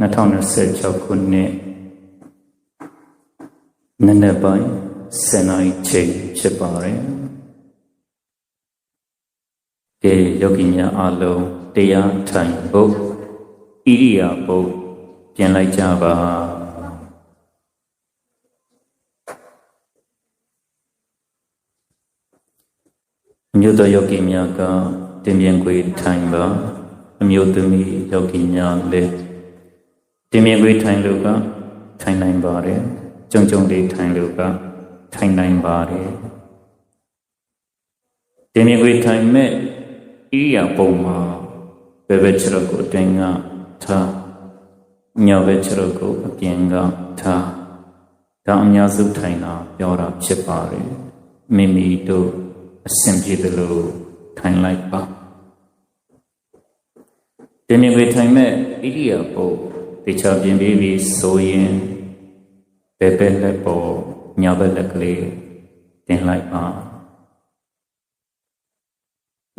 2026 ခုနှစ်နံနက်ပိုင်း10 နာရီချိန်ဖြစ်ပါတယ်။ဒီယောဂီများအားလုံးတရားထိုင်ဖို့ဣရိယာပုပြင်လိုက်ကြပါ။မြို့တော်ယောဂီများကတင်ပြင်ခွေထိုင်ပါအမျိုးသမီးယောဂီများလည်းတင်မြင်ခွေထိုင်လို့ကထိုင်နိုင်ပါတယ်ကြုံကြုံလေးထိုင်လို့ကထိုင်နိုင်ပါတယ်တင်မြင်ခွေထိုင်မဲ့ဣရိယာပုမှာဘယ်ဘက်ခြေထောက်ကိုအတွင်းကထားညောင်ဘက်ခြေထောက်ကိုအပြင်ကထားဒါအများစုထိုင်တာပြောတာဖြစ်ပါတယ်မိမိတို့အဆင်ပြေသလိုထိုင်လိုက်ပါတင်မြင်ခွေထိုင်မဲ့ဣရိယာပုတေချာပြင်ပြီးဆိုရင်ဘယ်ဘက်လက်ပေါ်ညာဘက်လက်ကလေးတင်လိုက်ပါ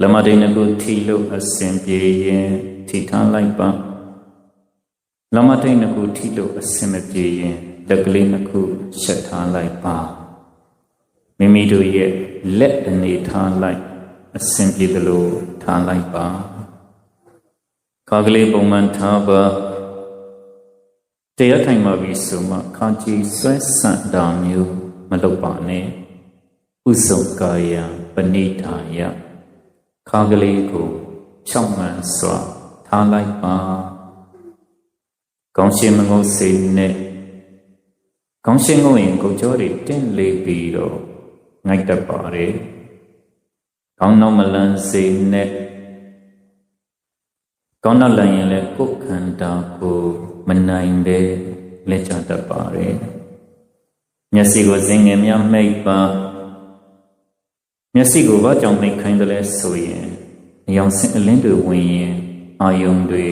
လမတိန်ကိုထီလို့အစဉ်ပြေရင်ထီထားလိုက်ပါလမတိန်ကိုထီလို့အစဉ်မပြေရင်လက်ကလေးနှစ်ခုဆက်ထားလိုက်ပါမိမိတို့ရဲ့လက်အနေထားလိုက်အစဉ်ပြေသလိုထားလိုက်ပါခါကလေးပုံမှန်ထားပါတရားထိုင်မှပြီဆိုမှခါကြည်ဆွဲဆန့်တာမျိုးမလုပ်ပါနဲ့ဥစုံကာယပဏိတာယခါကလေးကိုဖြောင့်မှန်စွာထားလိုက်ပါကောင်းရှင်မငုတ်စိတ်နဲ့ကောင်းရှင်ငုတ်ရင်ကိုယ်ကြောတွေတင်းလေးပြီးတော့ငိုက်တတ်ပါတယ်ကောင်းတော့မလန်းစိတ်နဲ့ကောင်းတော့လည်းရင်လည်းကိုယ်ခန္ဓာကိုမနိုင်ပဲလက်ချတတ်ပါတယ်မျက်စိကိုစင်ငယ်များမှိတ်ပါမျက်စိကိုဘာကြောင့်မှိတ်ခိုင်းတယ်လဲဆိုရင်အယောင်စင်အလင်းတွေဝင်ရင်အာယုံတွေ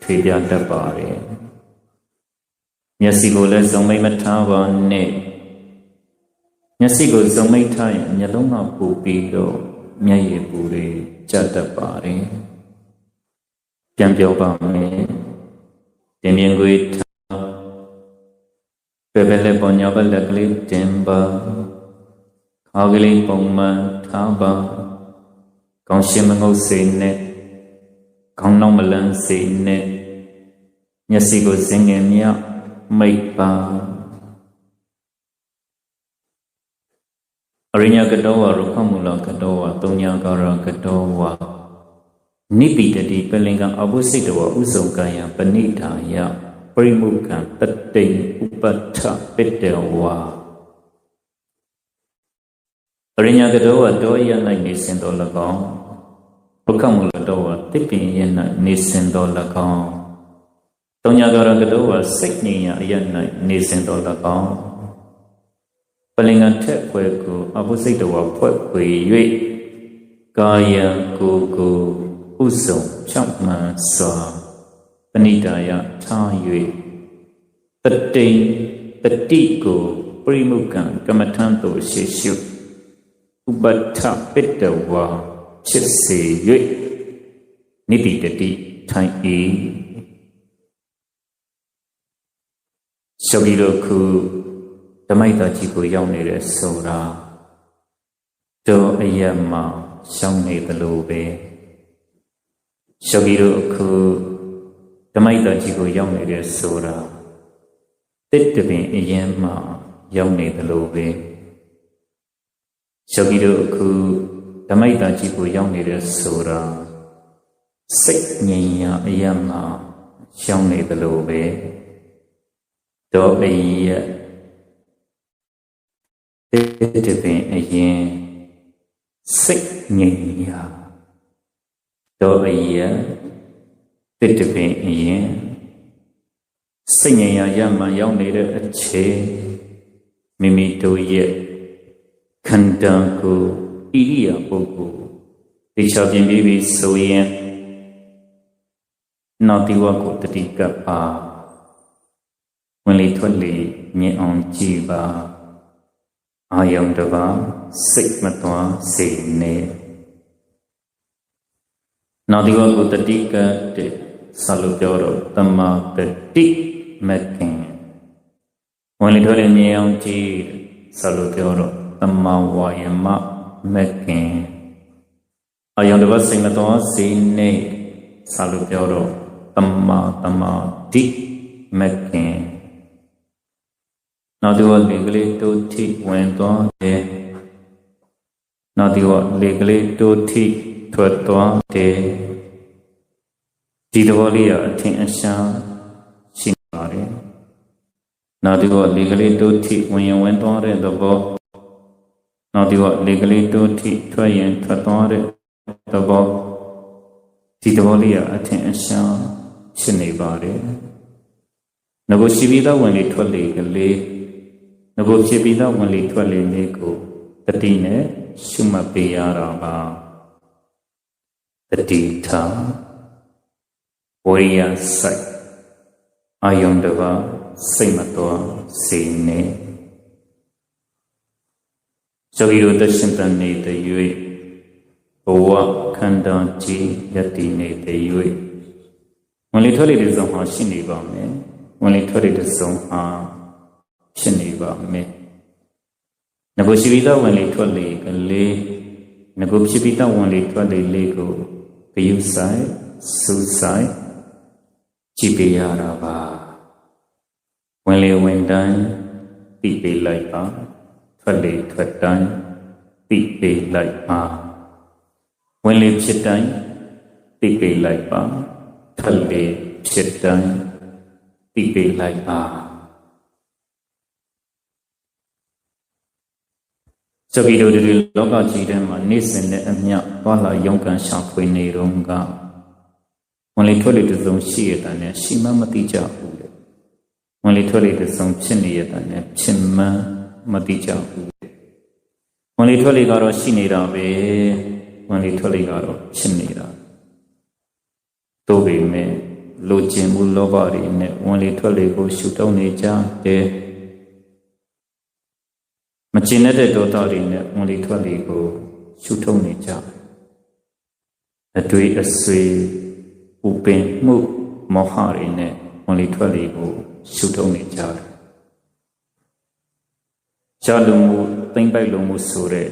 ထွေပြတတ်ပါတယ်မျက်စိကိုလည်းစုံမိတ်မထားပါနဲ့မျက်စိကိုစုံမိတ်ထားရင်မျက်လုံးကပူပြီးတော့မျက်ရည်ပူတွေကျတတ်ပါတယ်ပြန်ပြောပါမယ်တင်မြင်ခွေဘယ်ဘက်လက်ပေါ်ညာဘက်လက်ကလေးတင်ပါခါကလေးပုံမှန်ထားပါကောင်းရှင်မငုတ်စိတ်နဲ့ခေါင်းနောက်မလန်းစိတ်နဲ့မျက်စိကိုစင်ငယ်မြမိတ်ပါအရိညာကတောဝရုခမူလကတောဝတုံညာကာရကတောဝနိပိတတိပလင်္ကအဘုစိတဝဥစုံကာယပဏိတာယပရိမုခံတတိဥပဋ္ဌပိတဝါအရိညာကတောဝတောရ၌နေစင်တော်၎င်းဘုခမူလတောဝတိပင်ရ၌နေစင်တော်၎င်းတုံညာကာရကတောဝစိတ်ဉ္ဇအယ၌နေစင်တော်၎င်းပလင်္ကထက်ဖွဲ့ကိုအဘုစိတဝဖွဲ့ခွေ၍ကာယကိုဥစုံဖြောင့်မှန်စွာပဏိတာယထား၍တတိကိုပရိမုခံကမ္မထံသို့ရှေရှုဥပဋ္ဌပိတဝါဖြစ်စေ၍နိတိတတိထိုင်၏ယောဂီတို့ခုဓမ္မိတာကြီးကိုရောက်နေတဲ့ဆိုတာတောအယက်မှာရှောင်းနေသလိုပဲယောဂီတို့အခုဓမ္မိတာကြီးကိုရောက်နေတဲ့ဆိုတာတစ်တပင်အရင်မှရောက်နေသလိုပဲယောဂီတို့အခုဓမ္မိတာကြီးကိုရောက်နေတဲ့ဆိုတာစိတ်ငြိမ်ရာအရင်မှရောက်နေသလိုပဲတော့အရက်တစ်တပင်အရင်စိတ်ငြိမ်ရာတော့အရင်တစ်တပင်အရင်စိတ်ငြိမ်ရာရမှရောက်နေတဲ့အချိန်မိမိတို့ရဲ့ခန္ဓာကိုယ်ဣရိယာပုကိုတေချာပြင်ပြီးဆိုရင်နောက်တိဝကိုတတိကပ်ပါဝင်လေထွက်လေမြင်အောင်ကြည့်ပါအာယုံတပါစိတ်မသွားစေနဲ့နောက်ဒီဝကိုတတိကတဲ့ စာလို့ပြောတော့တမတတိမကင်ဝင်လေထွက်လေမြင်အောင်ကြည့်စာလို့ပြောတော့တမဝါယမမကင်အယုံတစ်ပတ်စိတ်မတော်စိနေစာလို့ပြောတော့တမတိမကင်နောက်ဒီဝလေကလေးတိုးထိဝင်သွားတယ်နောက်ဒီဝလေကလေးတိုးထိထွက်သွားတယ်ဒီသဘောလေးကအထင်အရှားရှိနေပါတယ်နောက်ဒီဝလေကလေးတိုးထိဝင်ရင်ဝင်သွားတဲ့သဘောနောက်ဒီဝလေကလေးတိုးထိထွက်ရင်ထွက်သွားတဲ့သဘောဒီသဘောလေးကအထင်အရှားရှိနေပါတယ်ငကိုရှိပြီးသားဝင်လေထွက်လေကလေးငကိုဖြစ်ပြီးသားဝင်လေထွက်လေလေးကိုတတိနဲ့ရှုမှတ်ပေးရတာပါတတိထားဝရိယစိုက်အာယုံတပါစိတ်မတော်စိတ်နဲ့ယောဂီတို့တရှင်တန်နေတဲ့၍ဘဝခန္ဓာကြီးယတ္တိနေတဲ့၍ဝင်လေထွက်လေတဲ့ဆုံးဟာရှိနေပါမယ်ဝင်လေထွက်လေတဲ့ဆုံးဟာဖြစ်နေပါမယ်ငကိုရှိပြီးသားဝင်လေထွက်လေကလေးငကိုဖြစ်ပြီးသားဝင်လေထွက်လေလေးကိုဂယုဆိုင်စူဆိုင်ကြည့်ပေးရတာပါဝင်လေဝင်တိုင်းသိပေးလိုက်ပါထွက်လေထွက်တိုင်းသိပေးလိုက်ပါဝင်လေဖြစ်တိုင်းသိပေးလိုက်ပါထွက်လေဖြစ်တိုင်းသိပေးလိုက်ပါစပိတို့တွေလောကကြီးထဲမှာနေစဉ်နဲ့အမျှသွားလာရုန်းကန်ရှာဖွေနေတော့ကဝင်လေထွက်လေတစ်စုံရှိရတဲ့နဲ့ရှိမှမသိကြဘူးလေဝင်လေထွက်လေတစ်စုံဖြစ်နေရတဲ့နဲ့ဖြစ်မှမသိကြဘူးဝင်လေထွက်လေကတော့ရှိနေတာပဲဝင်လေထွက်လေကတော့ဖြစ်နေတာတို့ပေမဲ့လိုချင်မှုလောဘတွေနဲ့ဝင်လေထွက်လေကိုရှုတောင်းနေကြတယ်မကျင်တဲ့ဒေါသတွေနဲ့ဝင်လေထွက်လေကိုရှုထုံးနေကြအတွေ့အဆွေဥပင်မှုမောဟတွေနဲ့ဝင်လေထွက်လေကိုရှုထုံးနေကြတယ်ရှားလုံးမှုသိမ့်ပိုက်လုံးမှုဆိုတဲ့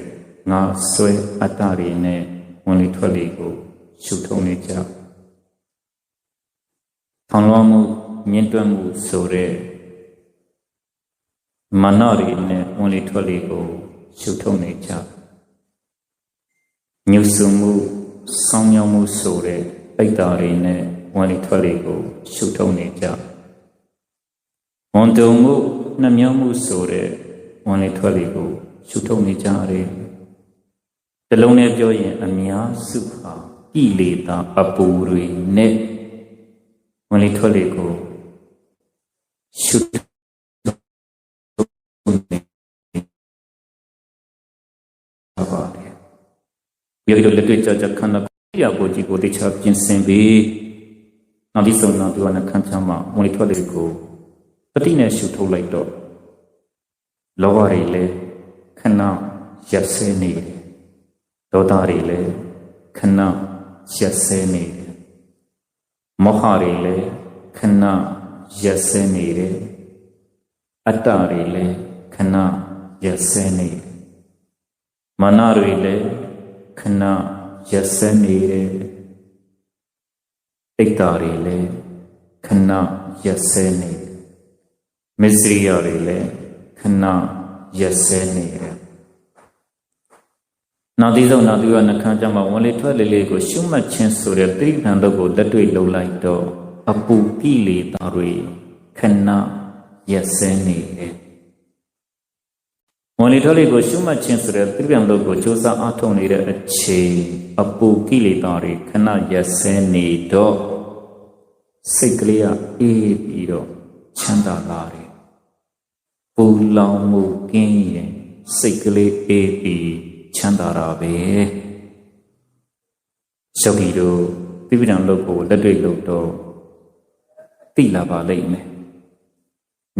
ငါဆွဲအတ္တတွေနဲ့ဝင်လေထွက်လေကိုရှုထုံးနေကြထောင်လွှမ်းမှုမြင့်တွက်မှုဆိုတဲ့မာနတွေနဲ့ဝင်လေထွက်လေကိုရှုထုံးနေကြညှို့ဆုံမှုဆောင်းမြောင်းမှုဆိုတဲ့ပိတ္တာတွေနဲ့ဝင်လေထွက်လေကိုရှုထုံးနေကြဝန်တုံမှုနှမြောင်းမှုဆိုတဲ့ဝင်လေထွက်လေကိုရှုထုံးနေကြတယ်တလုံးနဲ့ပြောရင်အများစုဟာကိလေသာအပူတွေနဲ့ဝင်လေထွက်လေကိုရှုယောဂီတို့လက်တွေ့ကြခန္ဓာကိုကြီးကိုတရားပြင်ဆင်ပြီးနောက်ပြီးဆုံးနောက်ဒီကနခန်းချမ်းမှာဝင်လေထွက်လေကိုတတိနဲ့ရှုထုတ်လိုက်တော့လောဘတွေလည်းခဏရက်စဲနေတယ်ဒေါသတွေလည်းခဏရက်စဲနေတယ်မောဟတွေလည်းခဏရက်စဲနေတယ်အတ္တတွေလည်းခဏရက်စဲနေတယ်မာနတွေလည်းခဏရက်စဲနေတယ်တိတ်တာတွေလည်းခဏရက်စဲနေတယ်မစ္စရိယတွေလည်းခဏရက်စဲနေတယ်နောက်ဒီဆုံးနောက်ဒီကနှခမ်းကြမှာဝင်လေထွက်လေလေးကိုရှုမှတ်ခြင်းဆိုတဲ့တိဋ္ဌာန်တို့ကိုလက်တွေ့လှုပ်လိုက်တော့အပူကိလေသာတွေခဏရက်စဲနေတယ်ဝင်လေထွက်လေကိုရှုမှတ်ခြင်းဆိုတဲ့တိဋ္ဌာန်တို့ကိုစ조사အားထုတ်နေတဲ့အချိန်အပူကိလေသာတွေခဏရက်စဲနေတော့စိတ်ကလေးကအေးပြီးတော့ချမ်းသာလာတယ်ပူလောင်မှုကင်းရင်စိတ်ကလေးအေးပြီးချမ်းသာတာပဲယောဂီတို့တိပ္ပံလုပ်ကိုလက်တွေ့လုပ်တော့သိလာပါလိမ့်မယ်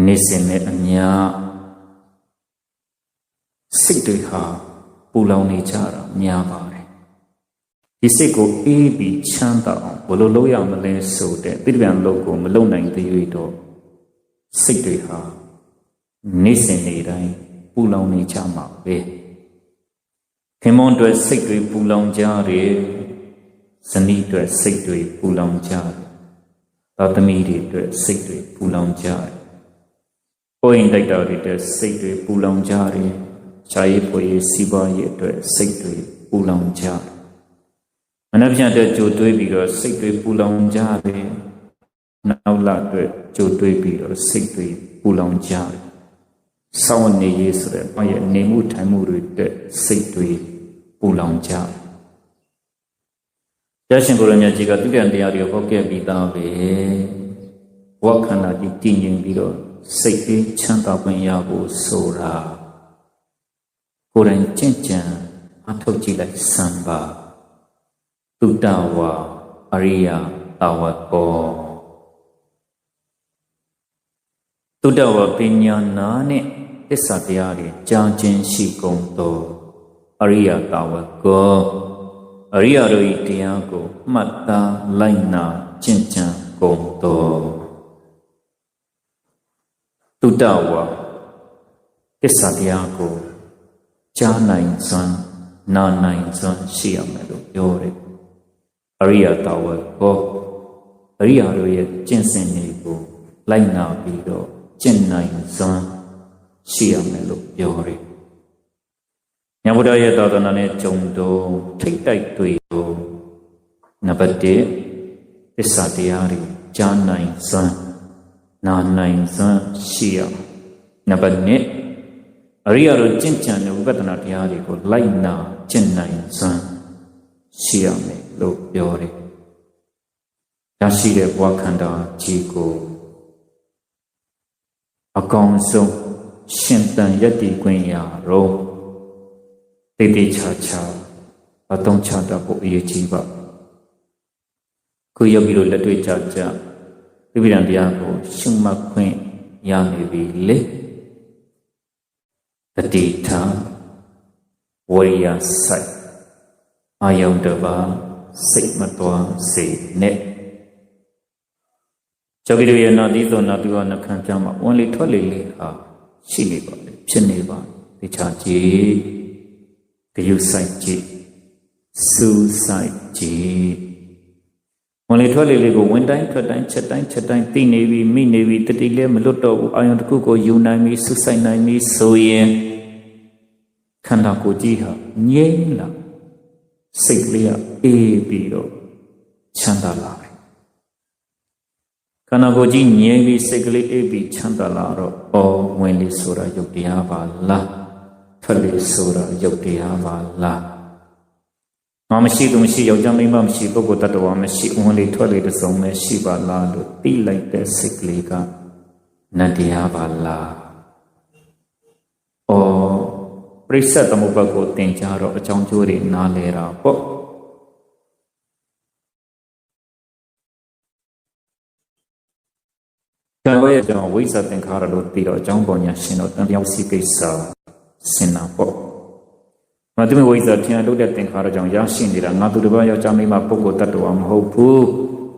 နေစဉ်နဲ့အများစိတ်တွေဟာပူလောင်နေကြတာများပါတယ်ဒီစိတ်ကိုအေးပြီးချမ်းသာအောင် ဘလို့လို့ရမလဲဆိုတဲ့တိပ္ပံလို့ကိုမလုံနိုင်သေး၍တော့စိတ်တွေဟာနေ့စဉ်နေ့တိုင်းပူလောင်နေကြမှာပဲခင်မွန်တွေစိတ်တွေပူလောင်ကြတယ်ဇနီးတွေစိတ်တွေပူလောင်ကြတယ်သားသမီးတွေအတွက်စိတ်တွေပူလောင်ကြတယ်ကိုယ်ရင်တိုက်တော်တွေအတွက်စိတ်တွေပူလောင်ကြတယ်ရှားရည်ဖွေးစီးပွားရေးအတွက်စိတ်တွေပူလောင်ကြတယ်မနှက်ဖြန်တဲ့ကြိုတွေးပြီးတော့စိတ်တွေပူလောင်ကြတယ်နောက်လာအတွက်ကြိုတွေးပြီးတော့စိတ်တွေပူလောင်ကြတယ်ဆောင်းနေရေးဆိုတဲ့ဘာရဲ့နေမှုထိုင်မှုတွေအတွက်စိတ်တွေပူလောင်ကြတယ်ရရှင်ကိုရမြတ်ကြီးကသူကံတရားတွေဟောခဲ့ပြီးသားပဲဝက္ခဏာကြီးတည်ငြိမ်ပြီးတော့စိတ်လေးချမ်းသာခွင့်ရဖို့ဆိုတာကိုယ်တိုင်ကြင်ကြံအထောက်ကြည့်လိုက်စမ်းပါတုတ္တဝါအရိယတဝကောတုတ္တဝါပညာနာနဲ့သစ္စာတရားတွေကြားခြင်းရှိကုန်သောအရိယတဝကောအရိယတို့၏တရားကိုမှတ်သားလိုက်နာကျင့်ကြံကုန်သောတုတ္တဝါသစ္စာတရားကိုကြားနိုင်စွမ်းနာနိုင်စွမ်းရှိရမယ်လို့ပြောတယ်အရိယတဝကောအရိယတို့ရဲ့ကျင့်စဉ်တွေကိုလိုက်နာပြီးတော့ကျင့်နိုင်စွမ်းရှိရမယ်လို့ပြောတယ်မြတ်ဗုဒ္ဓရဲ့သာသနာနဲ့ကြုံတော့ထိတ်တိုက်တွေကိုနံပါတ်1သစ္စာတရားတွေကြားနိုင်စွမ်းနာနိုင်စွမ်းရှိရနံပါတ်2အရိယတို့ကျင့်ကြံတဲ့ဝိပဿနာတရားတွေကိုလိုက်နာကျင့်နိုင်စွမ်းရှိရမယ်လို့ပြောတယ်ရရှိတဲ့ဘဝခန္ဓာကြီးကိုအကောင်ဆုံးရှင်သန်ယတ္တိခွင့်ရတော့တိတိချာချာအသုံးချတတ်ဖို့အရေးကြီးပါခုယောဂီတို့လက်တွေ့ကြကြသီပ္ပံတရားကိုရှုမှတ်ခွင့်ရနေပြီလေတတိထာဝရိယစိုက်အာယုန်တပါစိတ်မတော်စေနဲ့ယောဂီတို့ရဲ့နာသီသောနာတုဝနှခမ်းပြမှာဝင်လေထွက်လေလေးဟာရှိနေပါလေဖြစ်နေပါတခြားကြည်ဂယုစိုက်ကြည်စူးစိုက်ကြည်ဝင်လေထွက်လေလေးကိုဝင်တိုင်းထွက်တိုင်းချက်တိုင်းချက်တိုင်းသိနေပြီမိနေပြီတတိလည်းမလွတ်တော့ဘူးအာယုန်တစ်ခုကိုယူနိုင်ပြီစူးစိုက်နိုင်ပြီဆိုရင်ခန္ဓာကိုယ်ကြီးဟာငြိမ်းလာစိတ်ကလေးကအေးပြီးတော့ချမ်းသာလာတယ်ခန္ဓာကိုယ်ကြီးငြိမ်းပြီးစိတ်ကလေးအေးပြီးချမ်းသာလာတော့အော်ဝင်လေဆိုတာယုတ်တရားပါလားထွက်လေဆိုတာယုတ်တရားပါလားငါမရှိသူမရှိယောက်ျားမိန်းမမရှိပုဂ္ဂိုလ်တ attva မရှိဝင်လေထွက်လေတစ်စုံပဲရှိပါလားလို့သိလိုက်တဲ့စိတ်ကလေးကနတ်တရားပါလားအော်ပရိစ္ဆေသမုပ္ပါဒ်ကိုသင်ကြားတော့အကြောင်းကျိုးတွေနားလဲတာပေါ့ကံရဲ့ကြောင့်ဝိဇ္ဇာသင်္ခါရလို့ပြီးတော့အကြောင်းပေါ်ညာရှင်တော့တန်ပြောက်စီကိစ္စစင်နာပေါ့ငါတို့ဝိဇ္ဇာထင်လို့တဲ့သင်္ခါရကြောင့်ရရှိနေတာငါသူတစ်ပါးယောက်ျားမိန်းမပုဂ္ဂိုလ်တ attva မဟုတ်ဘူး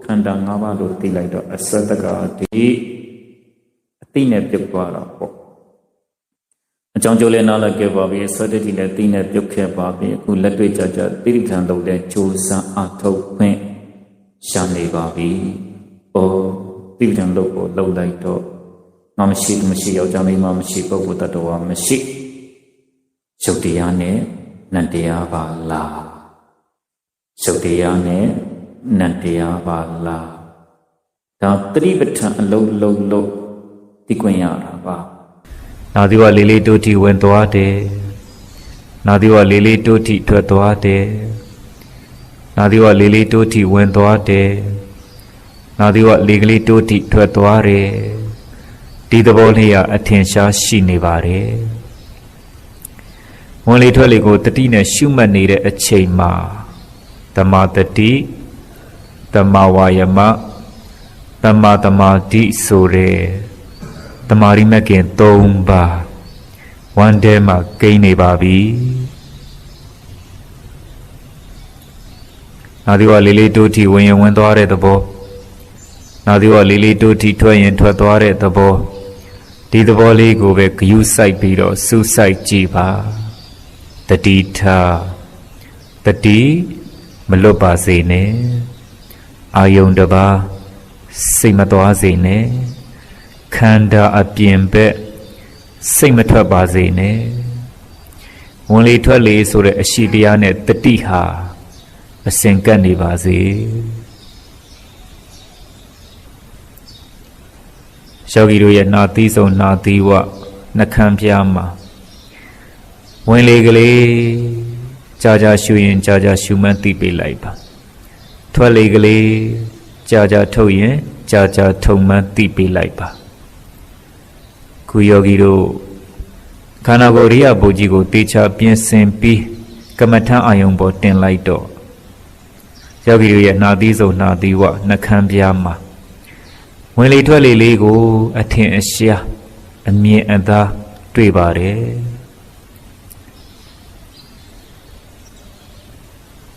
ခန္ဓာ၅ပါးလို့သိလိုက်တော့အစတကတိအသိနဲ့ပြုတ်သွားတာပေါ့အကြောင်းကျိုးလည်းနားလည်ခဲ့ပါပြီဆွဲတတိလည်းသိနဲ့ပြုတ်ခဲ့ပါပြီအခုလက်တွေ့ကြကြတိရိစ္ဆာန်လုပ်တဲ့ကြိုးစားအထုတ်ခွင့်ရှာနေပါပြီ။အော်တိရိစ္ဆာန်လုပ်ကိုလုပ်လိုက်တော့ငါမရှိသူမရှိယောက်ျားမိန်းမမရှိပုဂ္ဂိုလ်တ attva မရှိရုပ်တရားနဲ့နတ်တရားပါလားရုပ်တရားနဲ့နတ်တရားပါလားဒါသတိပဋ္ဌာန်အလုံးလုံးသိခွင့်ရတာပါနာသီဝလေးလေးတိုးတီဝင်သွားတယ်နာသီဝလေးလေးတိုးတီထွက်သွားတယ်နာသီဝလေးလေးတိုးတီဝင်သွားတယ်နာသီဝလေးကလေးတိုးတီထွက်သွားတယ်ဒီသဘောလေးကအထင်ရှားရှိနေပါတယ်ဝင်လေထွက်လေကိုတတိနဲ့ရှုမှတ်နေတဲ့အချိန်မှာသမာတတိသမာဝါယမသမာသမာဓိဆိုတဲ့တမာရီမကင်၃ပါးဝန်တဲမှာကိန်းနေပါပြီ နောက်ဒီဝလေးလေးတိုးထီဝင်ရင်ဝင်သွားတဲ့သဘောနောက်ဒီဝလေးလေးတိုးထီထွက်ရင်ထွက်သွားတဲ့သဘောဒီသဘောလေးကိုပဲဂယုစိုက်ပြီးတော့စူးစိုက်ကြည့်ပါတတိထားတတိမလွတ်ပါစေနဲ့အာယုံတစ်ပါးစိတ်မသွားစေနဲ့ခန္ဓာအပြင်ဘက်စိတ်မထွက်ပါစေနဲ့ဝင်လေထွက်လေဆိုတဲ့အရှိတရားနဲ့တတိဟာအစဉ်ကပ်နေပါစေယောဂီတို့ရဲ့နာသီးဆုံးနာသီးဝနှခမ်းပြားမှာဝင်လေကလေးကြာကြာရှူရင်ကြာကြာရှူမှန်းသိပေးလိုက်ပါထွက်လေကလေးကြာကြာထုတ်ရင်ကြာကြာထုတ်မှန်းသိပေးလိုက်ပါခုယောဂီတို့ခန္ဓာကိုယ်ရိယဘုကြီးကိုတေချာပြင်ဆင်ပြီးကမ္မထအာယုံပေါ်တင်လိုက်တော့ယောဂီတို့ရဲ့နာသီးဆုံးနာသီးဝနှခမ်းပြားမှာဝင်လေထွက်လေလေးကိုအထင်အရှားအမြင်အသာတွေ့ပါတယ်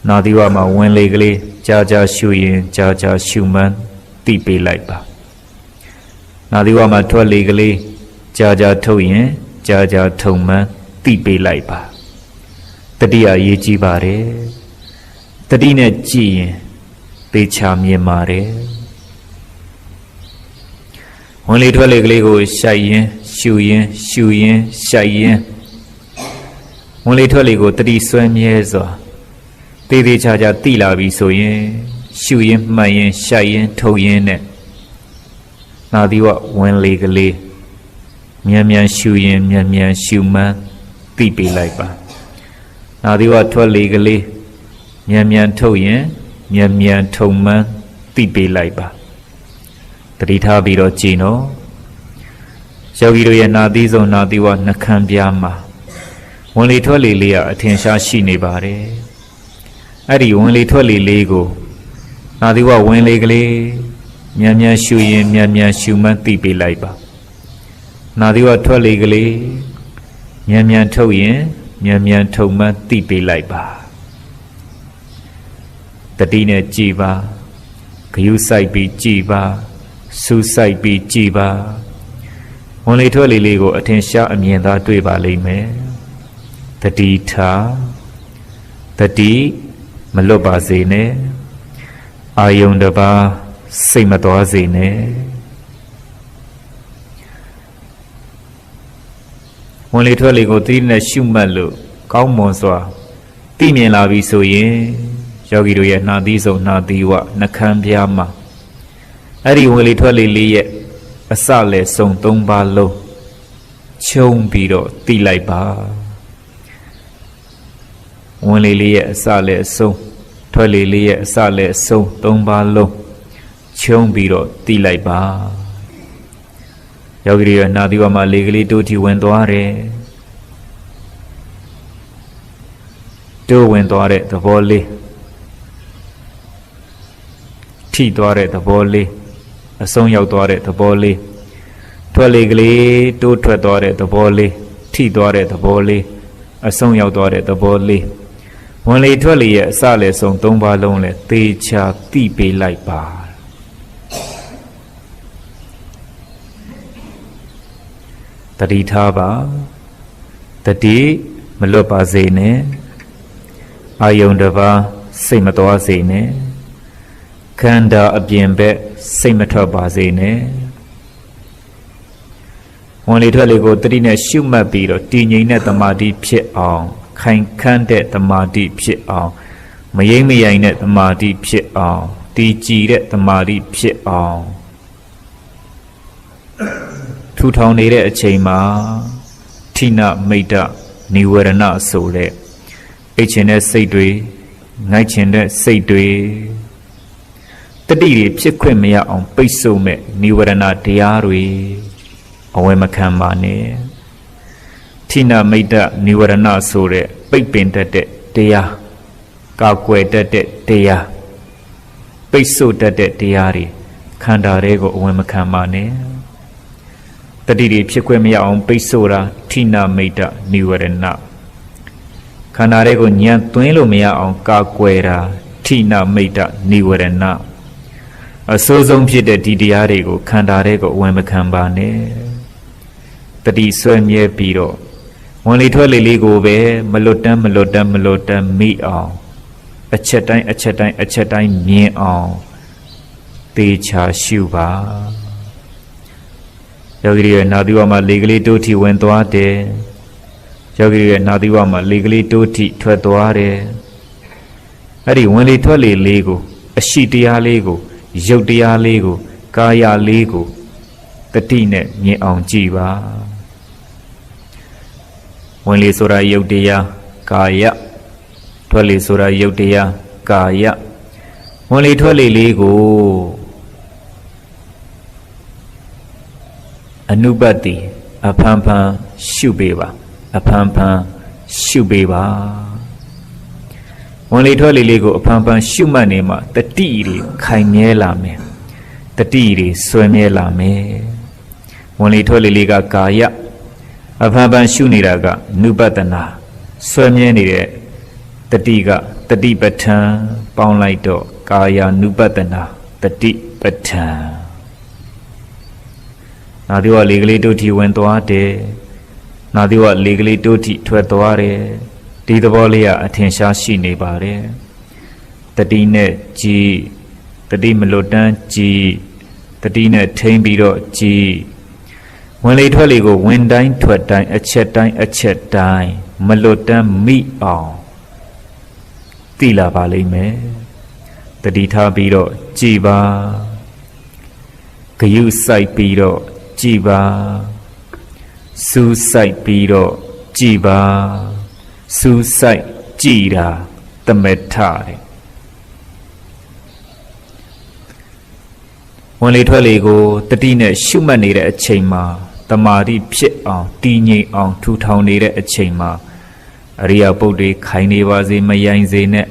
နာသီးဝမှာဝင်လေကလေးကြာကြာရှူရင်ကြာကြာရှူမှန်းသိပေးလိုက်ပါနာသီးဝမှာထွက်လေကလေးကြာကြာထုတ်ရင်ကြာကြာထုံမှန်းသိပေးလိုက်ပါတတိယရေးကြည့်ပါတယ်တတိနဲ့ကြည့်ရင်သေချာမြင်ပါတယ်ဝင်လေထွက်လေကလေးကိုရှိုက်ရင်ရှူရင်ရှူရင်ရှိုက်ရင်ဝင်လေထွက်လေကိုတတိဆွဲမြဲစွာသေသေးချာချာသိလာပြီဆိုရင်ရှူရင်မှန်ရင်ရှိုက်ရင်ထုတ်ရင်နဲ့နာသီဝဝင်လေကလေးမြန်မြန်ရှူရင်မြန်မြန်ရှူမှန်းသိပေးလိုက်ပါနာသီဝထွက်လေကလေးမြန်မြန်ထုတ်ရင်မြန်မြန်ထုံမှန်းသိပေးလိုက်ပါတတိထားပြီးတော့ကြည်နော်ယောဂီတို့ရဲ့နာသီးဆုံးနာသီဝနှခမ်းပြားမှာဝင်လေထွက်လေလေးကအထင်ရှားရှိနေပါတယ်အဲ့ဒီဝင်လေထွက်လေလေးကိုနာသီဝဝင်လေကလေးမြန်မြန်ရှူရင်မြန်မြန်ရှူမှန်းသိပေးလိုက်ပါနာသီဝထွက်လေကလေးမြန်မြန်ထုတ်ရင်မြန်မြန်ထုတ်မှန်းသိပေးလိုက်ပါတတိနဲ့ကြည်ပါဂယုစိုက်ပြီးကြည်ပါစူးစိုက်ပြီးကြည်ပါဝင်လေထွက်လေလေးကိုအထင်ရှားအမြင်သာတွေ့ပါလိမ့်မယ်တတိထားတတိမလွတ်ပါစေနဲ့အာယုံတစ်ပါးစိတ်မသွားစေနဲ့ဝင်လေထွက်လေကိုသတိနဲ့ရှုမှတ်လို့ကောင်းမွန်စွာသိမြင်လာပြီဆိုရင်ယောဂီတို့ရဲ့နှာသီးဆုံးနှာသီးဝနှခမ်းပြားမှာအဲ့ဒီဝင်လေထွက်လေလေးရဲ့အစလည်းစုံ၃ပါးလုံးခြုံပြီးတော့သိလိုက်ပါဝင်လေလေးရဲ့အစလည်းအဆုံးထွက်လေလေးရဲ့အစလည်းအဆုံး၃ပါးလုံးခြုံပြီးတော့သိလိုက်ပါယောဂီတွေရဲ့နှာသီးဝမှာလေကလေးတိုးထီဝင်သွားတယ်တိုးဝင်သွားတဲ့သဘောလေးထိသွားတဲ့သဘောလေးအဆုံးရောက်သွားတဲ့သဘောလေးထွက်လေကလေးတိုးထွက်သွားတဲ့သဘောလေးထိသွားတဲ့သဘောလေးအဆုံးရောက်သွားတဲ့သဘောလေးဝင်လေထွက်လေရဲ့အစလည်းဆုံး၃ပါးလုံးလည်းသေချာသိပေးလိုက်ပါတတိထားပါတတိမလွတ်ပါစေနဲ့အာယုံတစ်ပါးစိတ်မသွားစေနဲ့ခန္ဓာအပြင်ဘက်စိတ်မထွက်ပါစေနဲ့ဝင်လေထွက်လေကိုတတိနဲ့ရှုမှတ်ပြီးတော့တည်ငြိမ်တဲ့သမာဓိဖြစ်အောင်ခိုင်ခန့်တဲ့သမာဓိဖြစ်အောင်မယိမ့်မယိုင်တဲ့သမာဓိဖြစ်အောင်တည်ကြည်တဲ့သမာဓိဖြစ်အောင်ထူထောင်နေတဲ့အချိန်မှာထိနမိတ်တနိဝရဏဆိုတဲ့အိတ်ချင်တဲ့စိတ်တွေငိုက်ချင်တဲ့စိတ်တွေတတိတွေဖြစ်ခွင့်မရအောင်ပိတ်ဆို့မဲ့နိဝရဏတရားတွေအဝယ်မခံပါနဲ့ထိနမိတ်တနိဝရဏဆိုတဲ့ပိတ်ပင်တတ်တဲ့တရားကာကွယ်တတ်တဲ့တရားပိတ်ဆို့တတ်တဲ့တရားတွေခန္ဓာတွေကိုအဝယ်မခံပါနဲ့တတိတွေဖြစ်ခွင့်မရအောင်ပိတ်ဆို့တာထိနမိတ်တနိဝရဏခန္ဓာတွေကိုညံသွင်းလို့မရအောင်ကာကွယ်တာ ထိနာမိတ်တနိဝရဏအစိုးဆုံးဖြစ်တဲ့ဒီတရားတွေကိုခန္ဓာတွေကိုဝင်မခံပါနဲ့တတိဆွဲမြဲပြီးတော့ဝင်လေထွက်လေလေးကိုပဲမလွတ်တမ်းမိအောင်အချက်တိုင်းမြင်အောင်သေချာရှုပါယောဂီရဲ့နာသီဝမှာလေကလေးတိုးထီဝင်သွားတယ်ယောဂီရဲ့နာသီဝမှာလေကလေးတိုးထီထွက်သွားတယ်အဲ့ဒီဝင်လေထွက်လေလေးကိုအရှိတရားလေးကိုရုပ်တရားလေးကိုကာယလေးကိုတတိနဲ့မြင်အောင်ကြည်ပါဝင်လေဆိုတာရုပ်တရားကာယထွက်လေဆိုတာရုပ်တရားကာယဝင်လေထွက်လေလေးကိုအနုပတ္တိအဖန်ဖန်ရှုပေးပါအဖန်ဖန်ရှုပေးပါဝင်လေထွက်လေလေးကိုအဖန်ဖန်ရှုမှတ်နေမှတတိတွေခိုင်မြဲလာမယ်တတိတွေဆွဲမြဲလာမယ်ဝင်လေထွက်လေလေးကကာယအဖန်ဖန်ရှုနေတာကနုပတနာဆွဲမြဲနေတဲ့တတိကတတိပဋ္ဌာန်ပေါင်းလိုက်တော့ကာယ ानु ပတနာတတိပဋ္ဌာန်နာသီဝလေကလေးတို့ထီဝင်သွားတယ်နာသီဝလေကလေးတို့ထီထွက်သွားတယ်ဒီသဘောလေးကအထင်ရှားရှိနေပါတယ်တတိနဲ့ကြည်တတိမလွတ်တမ်းကြည်တတိနဲ့ထိမ့်ပြီးတော့ကြည်ဝင်လေထွက်လေကိုဝင်တိုင်းထွက်တိုင်းအချက်တိုင်းမလွတ်တမ်းမိအောင်သိလာပါလိမ့်မယ်တတိထားပြီးတော့ကြည်ပါဂယုစိုက်ပြီးတော့ကြည်ပါစူးစိုက်ပြီးတော့ကြည်ပါစူးစိုက်ကြည်တာတမထတဲ့ဝင်လေထွက်လေကိုတတိနဲ့ရှုမှတ်နေတဲ့အချိန်မှာတမာတိဖြစ်အောင်တည်ငြိမ်အောင်ထူထောင်နေတဲ့အချိန်မှာအရိယာပုတ်တွေခိုင်နေပါစေမယိုင်စေနဲ့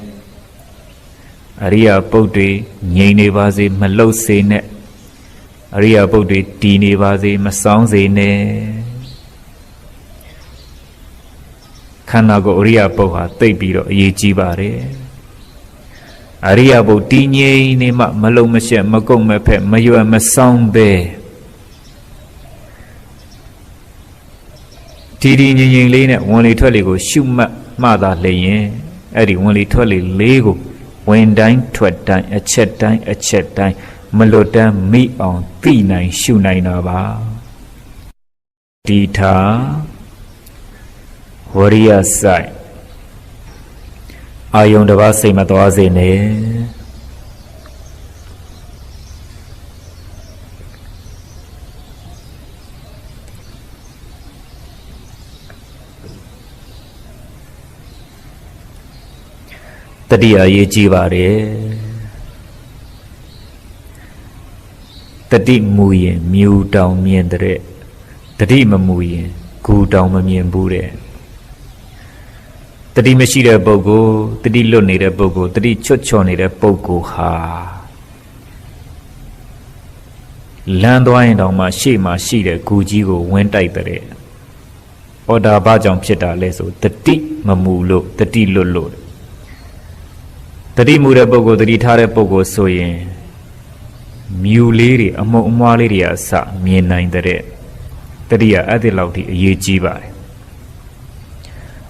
အရိယာပုတ်တွေငြိမ်နေပါစေမလှုပ်စေနဲ့အရိယာပုတ်တွေတည်နေပါစေမစောင်းစေနဲ့ခန္ဓာကိုယ်အရိယာပုတ်ဟာသိပ်ပြီးတော့အရေးကြီးပါတယ်အရိယာပုတ်တည်ငြိမ်နေမှမလုံမရှက်မကုတ်မဖက်မရွယ်မစောင်းပဲဒီငြိမ်လေးနဲ့ဝင်လေထွက်လေကိုရှုမှတ်မှသာလျင်အဲ့ဒီဝင်လေထွက်လေလေးကိုဝင်တိုင်းထွက်တိုင်းအချက်တိုင်းမလွတ်တမ်းမိအောင်သိနိုင်ရှုနိုင်တာပါဒီထာဝရိယဆိုင်အာယုံတစ်ပါးစိတ်မသွားစေနဲ့တတိယရေးကြည့်ပါတယ်တတိမူရင်မြူတောင်မြင်တဲ့တတိမမူရင်ဂူတောင်မမြင်ဘူးတဲ့တတိမရှိတဲ့ပုဂ္ဂိုလ်တတိလွတ်နေတဲ့ပုဂ္ဂိုလ်တတိချွတ်ချော်နေတဲ့ပုဂ္ဂိုလ်ဟာလမ်းသွားရင်တောင်မှရှေ့မှာရှိတဲ့ဂူကြီးကိုဝင်းတိုက်တဲ့ဩဒါဘာကြောင့်ဖြစ်တာလဲဆိုတတိမမူလို့တတိလွတ်လို့တတိမူတဲ့ပုဂ္ဂိုလ်တတိထားတဲ့ပုဂ္ဂိုလ်ဆိုရင်မြူလေးတွေအမုံအမွားလေးတွေအစမြင်နိုင်တဲ့တတိယအဲ့ဒီလောက်ထိအရေးကြီးပါတယ်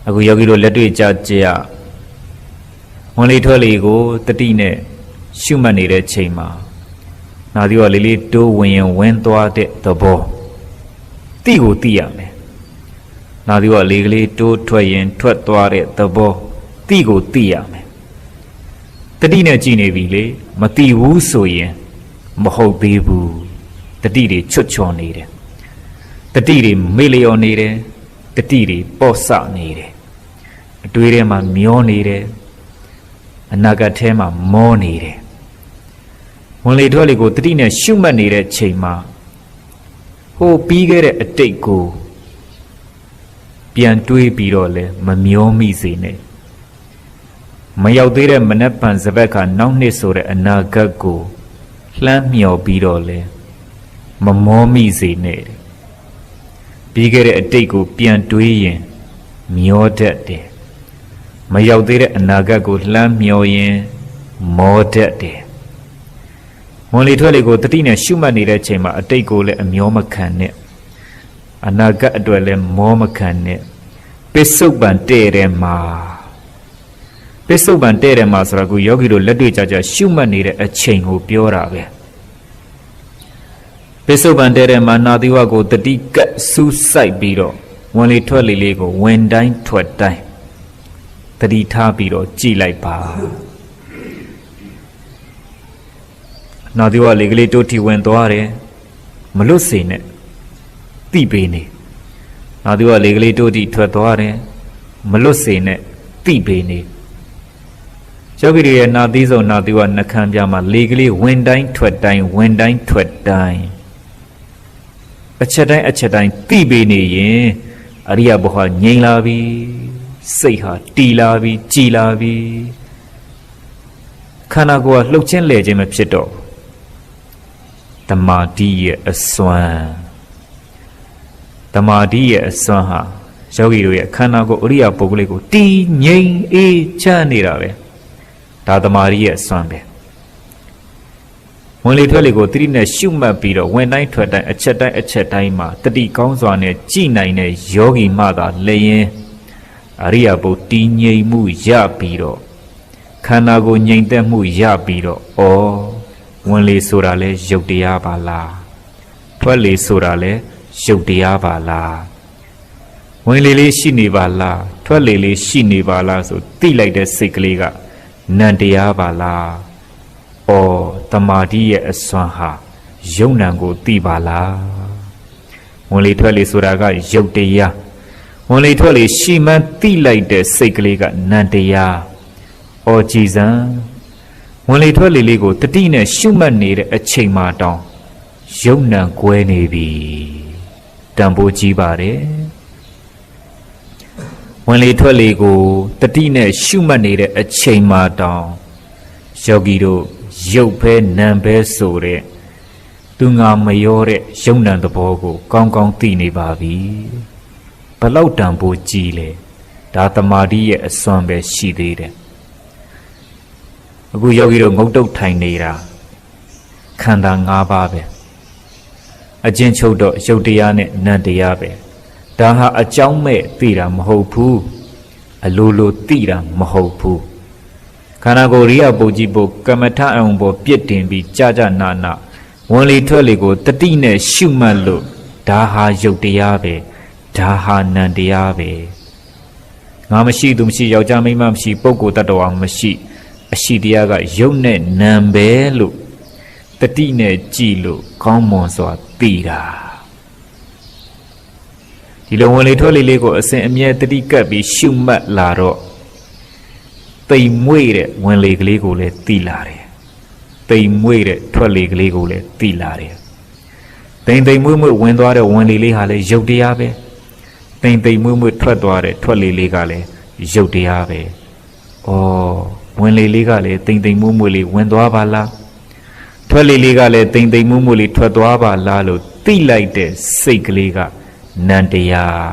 အခုယောဂီတို့လက်တွေ့ကြဝင်လေထွက်လေကိုတတိနဲ့ရှုမှတ်နေတဲ့ချိန်မှာနာသီဝလေးလေးတိုးဝင်ရင်ဝင်သွားတဲ့သဘောတိကိုသိရမယ်နာသီဝလေးကလေးတိုးထွက်ရင်ထွက်သွားတဲ့သဘောတိကိုသိရမယ်တတိနဲ့ကြည်နေပြီလေမသိဘူးဆိုရင်မဟုတ်သေးဘူးတတိတွေချွတ်ချော်နေတယ်တတိတွေမေ့လျော်နေတယ်တတိတွေပေါ့ဆနေတယ်အတွေးထဲမှာမျောနေတယ်အနာဂတ်ထဲမှာမောနေတယ်ဝင်လေထွက်လေကိုတတိနဲ့ရှုမှတ်နေတဲ့ချိန်မှာဟိုပြီးခဲ့တဲ့အတိတ်ကိုပြန်တွေးပြီးတော့လဲမမျောမိစေနဲ့မရောက်သေးတဲ့မနက်ဖြန်စပတ်ခါနောက်နှစ်ဆိုတဲ့အနာဂတ်ကိုလှမ်းမြော်ပြီးတော့လဲမမောမိစေနဲ့ပြီးခဲ့တဲ့အတိတ်ကိုပြန်တွေးရင်မျောတတ်တယ်မရောက်သေးတဲ့အနာဂတ်ကိုလှမ်းမြော်ရင် မောတတ်တယ်ဝင်လေထွက်လေကိုတတိနဲ့ရှုမှတ်နေတဲ့အချိန်မှာအတိတ်ကိုလည်းအမျောမခံနဲ့အနာဂတ်အတွက်လည်းမောမခံနဲ့ပစ္စုပန်တဲ့တယ်မှာပစ္စုပန်တဲ့တယ်မှာဆိုတာကယောဂီတို့လက်တွေ့ကြကြရှုမှတ်နေတဲ့အချိန်ကိုပြောတာပဲပစ္စုပန်တဲ့တယ်မှာနာသီဝကိုတတိကတ်စူးစိုက်ပြီးတော့ဝင်လေထွက်လေလေးကိုဝင်တိုင်းထွက်တိုင်းတတိထားပြီးတော့ကြည်လိုက်ပါနာသီဝလေကလေးတိုးထီဝင်သွားတယ်မလွတ်စေနဲ့တိပေးနေနာသီဝလေကလေးတိုးထီထွက်သွားတယ်မလွတ်စေနဲ့တိပေးနေယောဂီတွေရဲ့နာသီဆုံးနာသီဝနှခမ်းပြမှာလေကလေးဝင်တိုင်းထွက်တိုင်းဝင်တိုင်းထွက်တိုင်းအချက်တိုင်းအချက်တိုင်းတိပေးနေရင်အရိယဘုရားငြိမ်လာပြီစိတ်ဟာတီလာပြီကြည်လာပြီခန္ဓာကိုယ်ကလှုပ်ခြင်းလဲခြင်းမဖြစ်တော့တမာတိရဲ့အစွမ်းတမာတိရဲ့အစွမ်းဟာယောဂီတို့ရဲ့ခန္ဓာကိုယ်အရိယပုဂ္ဂလိကိုတည်ငြိမ်အေးချမ်းနေတာပဲဒါတမာတိရဲ့အစွမ်းပဲဝင်လေထွက်လေကိုတတိနဲ့ရှုမှတ်ပြီးတော့ဝင်တိုင်းထွက်တိုင်းအချက်တိုင်းမှာတတိကောင်းစွာနဲ့ကြည်နိုင်တဲ့ယောဂီမှသာလည်းရင်အရိယဘုတည်ငြိမ်မှုရပြီးတော့ခန္ဓာကိုယ်ငြိမ်သက်မှုရပြီးတော့ဩဝင်လေဆိုတာလဲရုပ်တရားပါလားထွက်လေဆိုတာလဲရုပ်တရားပါလားဝင်လေလေးရှိနေပါလားထွက်လေလေးရှိနေပါလားဆိုသိလိုက်တဲ့စိတ်ကလေးကနံတရားပါလားဩတမာတိရဲ့အစွမ်းဟာယုံနံကိုသိပါလားဝင်လေထွက်လေဆိုတာကရုပ်တရားဝင်လေထွက်လေရှိမှန်းသိလိုက်တဲ့စိတ်ကလေးကနံတရားဩကြည်စံဝင်လေထွက်လေလေးကိုတတိနဲ့ရှုမှတ်နေတဲ့အချိန်မှတောင်ယုံနံကွဲနေပြီတန်ဖိုးကြီးပါတယ်ဝင်လေထွက်လေကိုတတိနဲ့ရှုမှတ်နေတဲ့အချိန်မှတောင်ယောဂီတို့ရုပ်ပဲနံပဲဆိုတဲ့သူငါမရောတဲ့ယုံနံသဘောကိုကောင်းကောင်းသိနေပါပြီဘလောက်တန်ဖိုးကြီးလဲဒါတမာတိရဲ့အစွမ်းပဲရှိသေးတယ်အခုယောဂီတို့ငုတ်တုတ်ထိုင်နေတာခန္ဓာ၅ပါးပဲအကျဉ်းချုပ်တော့ရုပ်တရားနဲ့နံတရားပဲဒါဟာအကြောင်းမဲ့သိတာမဟုတ်ဘူးအလိုလိုသိတာမဟုတ်ဘူးခန္ဓာကိုယ်ရိယပုတ်ကြီးပုတ်ကမ္မထအုံပေါ်ပြစ်တင်ပြီးကြာကြာနာနာဝင်လေထွက်လေကိုတတိနဲ့ရှုမှတ်လို့ဒါဟာရုပ်တရားပဲဒါဟာနံတရားပဲငါမရှိသူမရှိယောက်ျားမိန်းမမရှိပုဂ္ဂိုလ်တ attva မရှိအရှိတရားကယုတ်နဲ့နံပဲလို့တတိနဲ့ကြည်လို့ကောင်းမွန်စွာသိတာဒီလိုဝင်လေထွက်လေလေးကိုအစဉ်အမြဲတတိကပ်ပြီးရှုမှတ်လာတော့တိမ်မွေ့တဲ့ဝင်လေကလေးကိုလည်းသိလာတယ်တိမ်မွေ့တဲ့ထွက်လေကလေးကိုလည်းသိလာတယ်တိမ်မွေ့ဝင်သွားတဲ့ဝင်လေလေးဟာလည်းယုတ်တရားပဲတိမ်မွေ့ထွက်သွားတဲ့ထွက်လေလေးကလည်းယုတ်တရားပဲဩဝင်လေလေးကလည်းတိမ်မွေ့လေးဝင်သွားပါလားထွက်လေလေးကလည်းတိမ်မွေ့လေးထွက်သွားပါလားလို့သိလိုက်တဲ့စိတ်ကလေးကနံတရား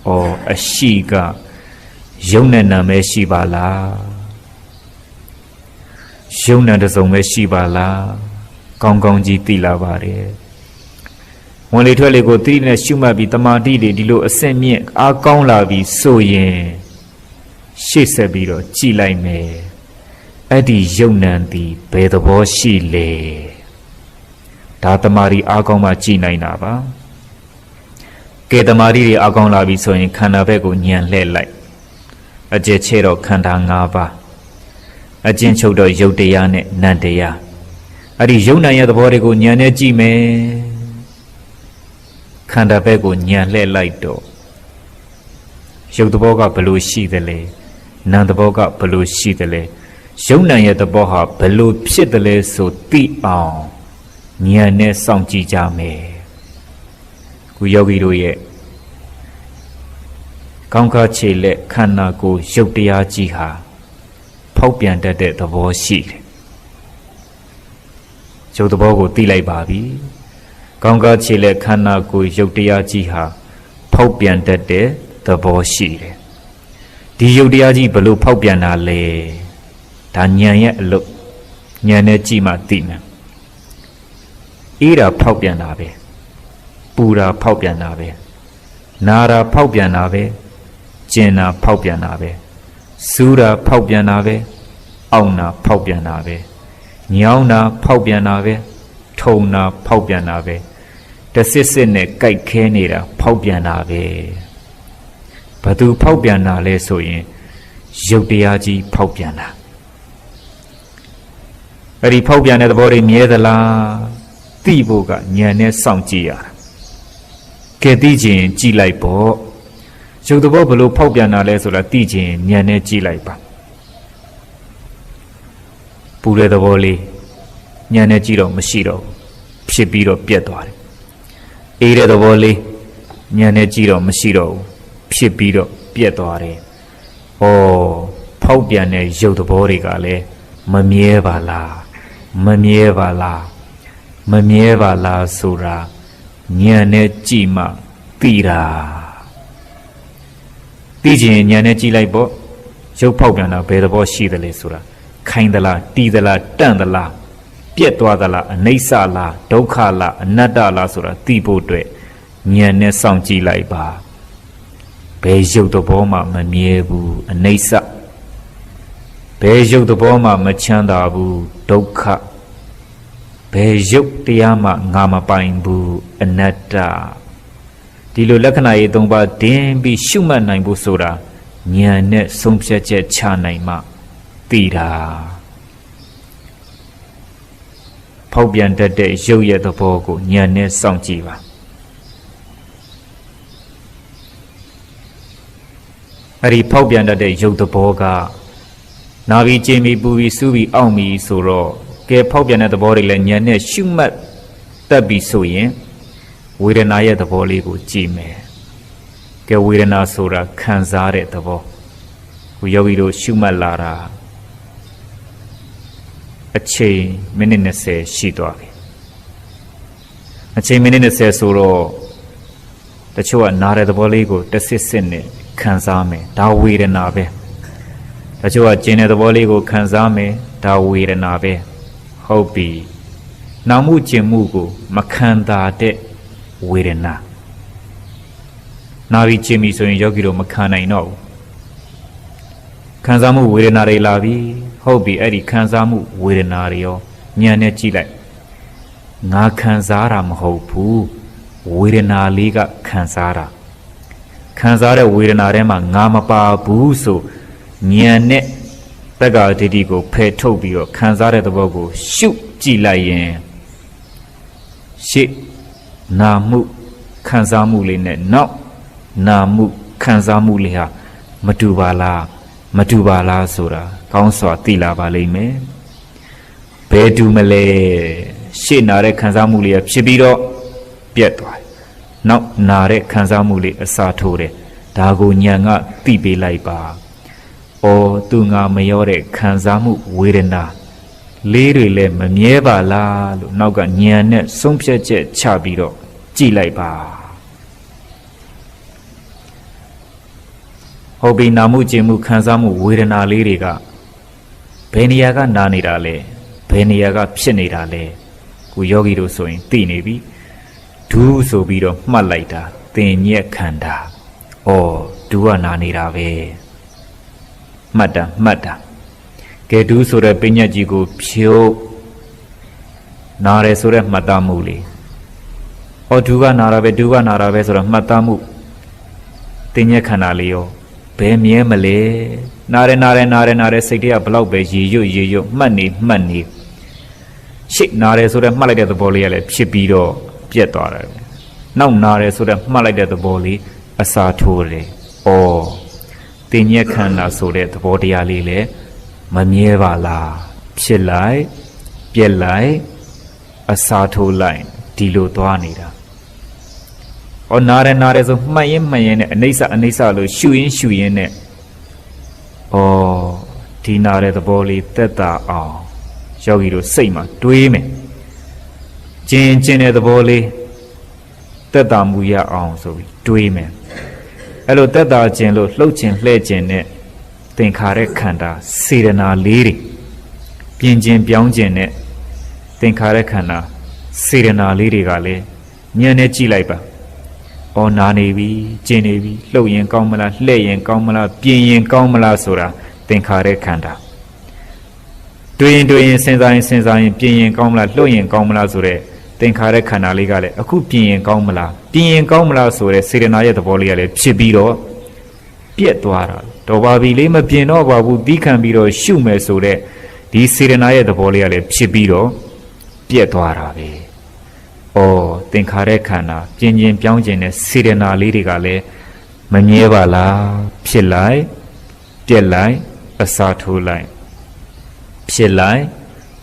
ဩအရှိကယုံနဲ့နံပဲရှိပါလားယုံနဲ့တစုံပဲရှိပါလားကောင်းကောင်းကြီးသိလာပါတယ်ဝင်လေထွက်လေကိုသိနဲ့ရှုမှတ်ပြီးတမာတိတွေဒီလိုအစင်မြင့်အားကောင်းလာပြီးဆိုရင်ရှေ့ဆက်ပြီးတော့ကြည်လိုက်မယ်အဲ့ဒီယုံနံသည်ဘယ်သဘောရှိလဲဒါတမာတိအားကောင်းမှကြည်နိုင်တာပါကဲတမာတိတွေအားကောင်းလာပြီဆိုရင်ခန္ဓာဘက်ကိုညံလှည့်လိုက်အကျဉ်းချဲတော့ခန္ဓာ၅ပါးအကျဉ်းချုပ်တော့ယုတ်တရားနဲ့နံတရားအဲ့ဒီယုံနံရဲ့သဘောတွေကိုညံနဲ့ကြည့်မယ်ခန္ဓာဘက်ကိုညံလှည့်လိုက်တော့ယုတ်သဘောကဘယ်လိုရှိသလဲနံသဘောကဘယ်လိုရှိသလဲယုံနံရဲ့သဘောဟာဘယ်လိုဖြစ်သလဲဆိုသိအောင်ဉာဏ်နဲ့စောင့်ကြည့်ကြမယ်ခုယောဂီတို့ရဲ့ကောင်းကားခြေလက်ခန္ဓာကိုယ်ရုပ်တရားကြီးဟာဖောက်ပြန်တတ်တဲ့သဘောရှိတယ်ရုပ်သဘောကိုသိလိုက်ပါပြီကောင်းကားခြေလက်ခန္ဓာကိုယ်ရုပ်တရားကြီးဟာဖောက်ပြန်တတ်တဲ့သဘောရှိတယ်ဒီရုပ်တရားကြီးဘယ်လိုဖောက်ပြန်တာလဲဒါဉာဏ်ရဲ့အလုပ် ဉာဏ်နဲ့ကြည့်မှသိမယ်အေးတာဖောက်ပြန်တာပဲပူတာဖောက်ပြန်တာပဲနာတာဖောက်ပြန်တာပဲကျင်တာဖောက်ပြန်တာပဲစူးတာဖောက်ပြန်တာပဲအောင့်တာဖောက်ပြန်တာပဲညောင်းတာဖောက်ပြန်တာပဲထုံတာဖောက်ပြန်တာပဲတစစ်စစ်နဲ့ကြိုက်ခဲနေတာဖောက်ပြန်တာပဲဘသူဖောက်ပြန်တာလဲဆိုရင်ရုပ်တရားကြီးဖောက်ပြန်တာအဲ့ဒီဖောက်ပြန်တဲ့သဘောတွေမြဲသလားသိဖို့ကဉာဏ်နဲ့စောင့်ကြည့်ရတာကဲသိခြင်းကြည့်လိုက်ပေါ့ရုပ်သဘောဘလို့ဖောက်ပြန်တာလဲဆိုတာသိခြင်းဉာဏ်နဲ့ကြည့်လိုက်ပါပူတဲ့သဘောလေးဉာဏ်နဲ့ကြည့်တော့မရှိတော့ဘူးဖြစ်ပြီးတော့ပြတ်သွားတယ်အေးတဲ့သဘောလေးဉာဏ်နဲ့ကြည့်တော့မရှိတော့ဘူးဖြစ်ပြီးတော့ပြတ်သွားတယ်ဩဖောက်ပြန်တဲ့ရုပ်သဘောတွေကလည်းမမြဲပါလားမမြဲပါလားမမြဲပါလားဆိုတာဉာဏ်နဲ့ကြည့်မှသိတာသိခြင်းဉာဏ်နဲ့ကြည့်လိုက်ပေါ့ရုပ်ဖောက်ပြန်တာဘယ်သဘောရှိသလဲဆိုတာခိုင်သလားတီးသလားတန့်သလားပြက်သွားသလားအနိစ္စလားဒုက္ခလားအနတ္တလားဆိုတာသိဖို့အတွက်ဉာဏ်နဲ့စောင့်ကြည့်လိုက်ပါဘယ်ရုပ်သဘောမှမမြဲဘူးအနိစ္စဘယ်ရုပ်သဘောမှမချမ်းသာဘူးဒုက္ခဘယ်ရုပ်တရားမှငါမပိုင်ဘူးအနတ္တဒီလိုလက္ခဏာရေး၃ပါးတင်းပြီးရှုမှတ်နိုင်ဖို့ဆိုတာဉာဏ်နဲ့ဆုံးဖြတ်ချက်ချနိုင်မှသိတာဖောက်ပြန်တတ်တဲ့ရုပ်ရဲ့သဘောကိုဉာဏ်နဲ့စောင့်ကြည့်ပါအဲ့ဒီဖောက်ပြန်တတ်တဲ့ရုပ်သဘောကနာပြီးကျင်းပြီးပူပြီးစူးပြီးအောင့်ပြီးဆိုတော့ကဲဖောက်ပြန်တဲ့သဘောတွေလည်းဉာဏ်နဲ့ရှုမှတ်တတ်ပြီးဆိုရင်ဝေဒနာရဲ့သဘောလေးကိုကြည့်မယ်ကဲဝေဒနာဆိုတာခံစားတဲ့သဘောကိုယောဂီတို့ရှုမှတ်လာတာအချိန်မိနစ်20ရှိသွားပြီအချိန်မိနစ်20ဆိုတော့တချို့ကနားတဲ့သဘောလေးကိုတစ်စစ်စစ်နဲ့ခံစားမယ်ဒါဝေဒနာပဲတချို့ကကျင်တဲ့သဘောလေးကိုခံစားမယ်ဒါဝေဒနာပဲဟုတ်ပြီနာမှုကျင်မှုကိုမခံတာတဲ့ဝေဒနာနာပြီးကျင်ပြီဆိုရင်ယောဂီတို့မခံနိုင်တော့ဘူးခံစားမှုဝေဒနာတွေလာပြီဟုတ်ပြီအဲ့ဒီခံစားမှုဝေဒနာတွေရောဉာဏ်နဲ့ကြည့်လိုက်ငါခံစားတာမဟုတ်ဘူးဝေဒနာလေးကခံစားတာခံစားတဲ့ဝေဒနာထဲမှာငါမပါဘူးဆိုဉာဏ်နဲ့တက္ကဒိဋ္ဌိကိုဖယ်ထုတ်ပြီးတော့ခံစားတဲ့သဘောကိုရှုကြည့်လိုက်ရင်ရှေ့နာမှုခံစားမှုလေးနဲ့နောက်နာမှုခံစားမှုလေးဟာမတူပါလားမတူပါလားဆိုတာကောင်းစွာသိလာပါလိမ့်မယ်ဘယ်တူမလဲရှေ့နာတဲ့ခံစားမှုလေးဖြစ်ပြီးတော့ပြတ်သွားတယ်နောက်နာတဲ့ခံစားမှုလေးအစာထိုးတယ်ဒါကိုဉာဏ်ကသိပေးလိုက်ပါဩသူငါမရောတဲ့ခံစားမှုဝေဒနာလေးတွေလည်းမမြဲပါလားလို့နောက်ကဉာဏ်နဲ့ဆုံးဖြတ်ချက်ချပြီးတော့ကြည့်လိုက်ပါဟုတ်ပြီနာမှုကျင်မှုခံစားမှုဝေဒနာလေးတွေကဘယ်နေရာကနာနေတာလဲဘယ်နေရာကဖြစ်နေတာလဲကိုယောဂီတို့ဆိုရင်သိနေပြီဒူးဆိုပြီးတော့မှတ်လိုက်တာသင်ညက်ခန္ဓာဩဒူးကနာနေတာပဲမှတ်တာကဲဒူးဆိုတဲ့ပညာကြီးကိုဖြုတ်နာတယ်ဆိုတဲ့မှတ်သားမှုလေးဩဒူးကနာတာပဲဒူးကနာတာပဲဆိုတော့မှတ်သားမှုသင်ညက်ခန္ဓာလေးရောဘယ်မြဲမလဲနာတယ်စိတ်တွေကဘလောက်ပဲရေရွတ်မှတ်နေရှေ့နာတယ်ဆိုတော့မှတ်လိုက်တဲ့သဘောလေးကလည်းဖြစ်ပြီးတော့ပြတ်သွားတယ်နောက်နာတယ်ဆိုတော့မှတ်လိုက်တဲ့သဘောလေးအစာထိုးတယ်ဩတင်ညက်ခန္ဓာဆိုတဲ့သဘောတရားလေးလည်းမမြဲပါလားဖြစ်လိုက်ပြက်လိုက်အစာထိုးလိုက်ဒီလိုသွားနေတာဩနာတယ်ဆိုမှတ်ရင်နဲ့အနိစ္စလို့ရှုရင်နဲ့ဩဒီနာတဲ့သဘောလေးသက်သာအောင်ယောဂီတို့စိတ်မှာတွေးမယ်ကျင်တဲ့သဘောလေးသက်သာမှုရအောင်ဆိုပြီးတွေးမယ်အဲ့လိုသက်သာခြင်းလို့လှုပ်ခြင်းလှဲ့ခြင်းနဲ့သင်္ခါရခန္ဓာစေတနာလေးတွေ ပြင်ခြင်းပြောင်းခြင်းနဲ့သင်္ခါရခန္ဓာစေတနာလေးတွေကလည်းဉာဏ်နဲ့ကြည့်လိုက်ပါ။အော်နာနေပြီကျင်နေပြီလှုပ်ရင်ကောင်းမလားလှဲ့ရင်ကောင်းမလားပြင်ရင်ကောင်းမလားဆိုတာသင်္ခါရခန္ဓာတွေးရင်စဉ်းစားရင်ပြင်ရင်ကောင်းမလားလှုပ်ရင်ကောင်းမလားဆိုတဲ့သင်္ခါရခန္ဓာလေးကလည်းအခုပြင်ရင်ကောင်းမလားပြင်ရင်ကောင်းမလားဆိုတဲ့စေတနာရဲ့သဘောလေးကလည်းဖြစ်ပြီးတော့ပြက်သွားတာတော့ပါပြီလေးမပြင်တော့ပါဘူးပြီးခံပြီးတော့ရှုမယ်ဆိုတဲ့ဒီစေတနာရဲ့သဘောလေးကလည်းဖြစ်ပြီးတော့ပြက်သွားတာပဲ။အော်သင်္ခါရခန္ဓာပြင်ခြင်းပြောင်းခြင်းနဲ့စေတနာလေးတွေကလည်းမမြဲပါလားဖြစ်လိုက်ပြက်လိုက်အစာထိုးလိုက်ဖြစ်လိုက်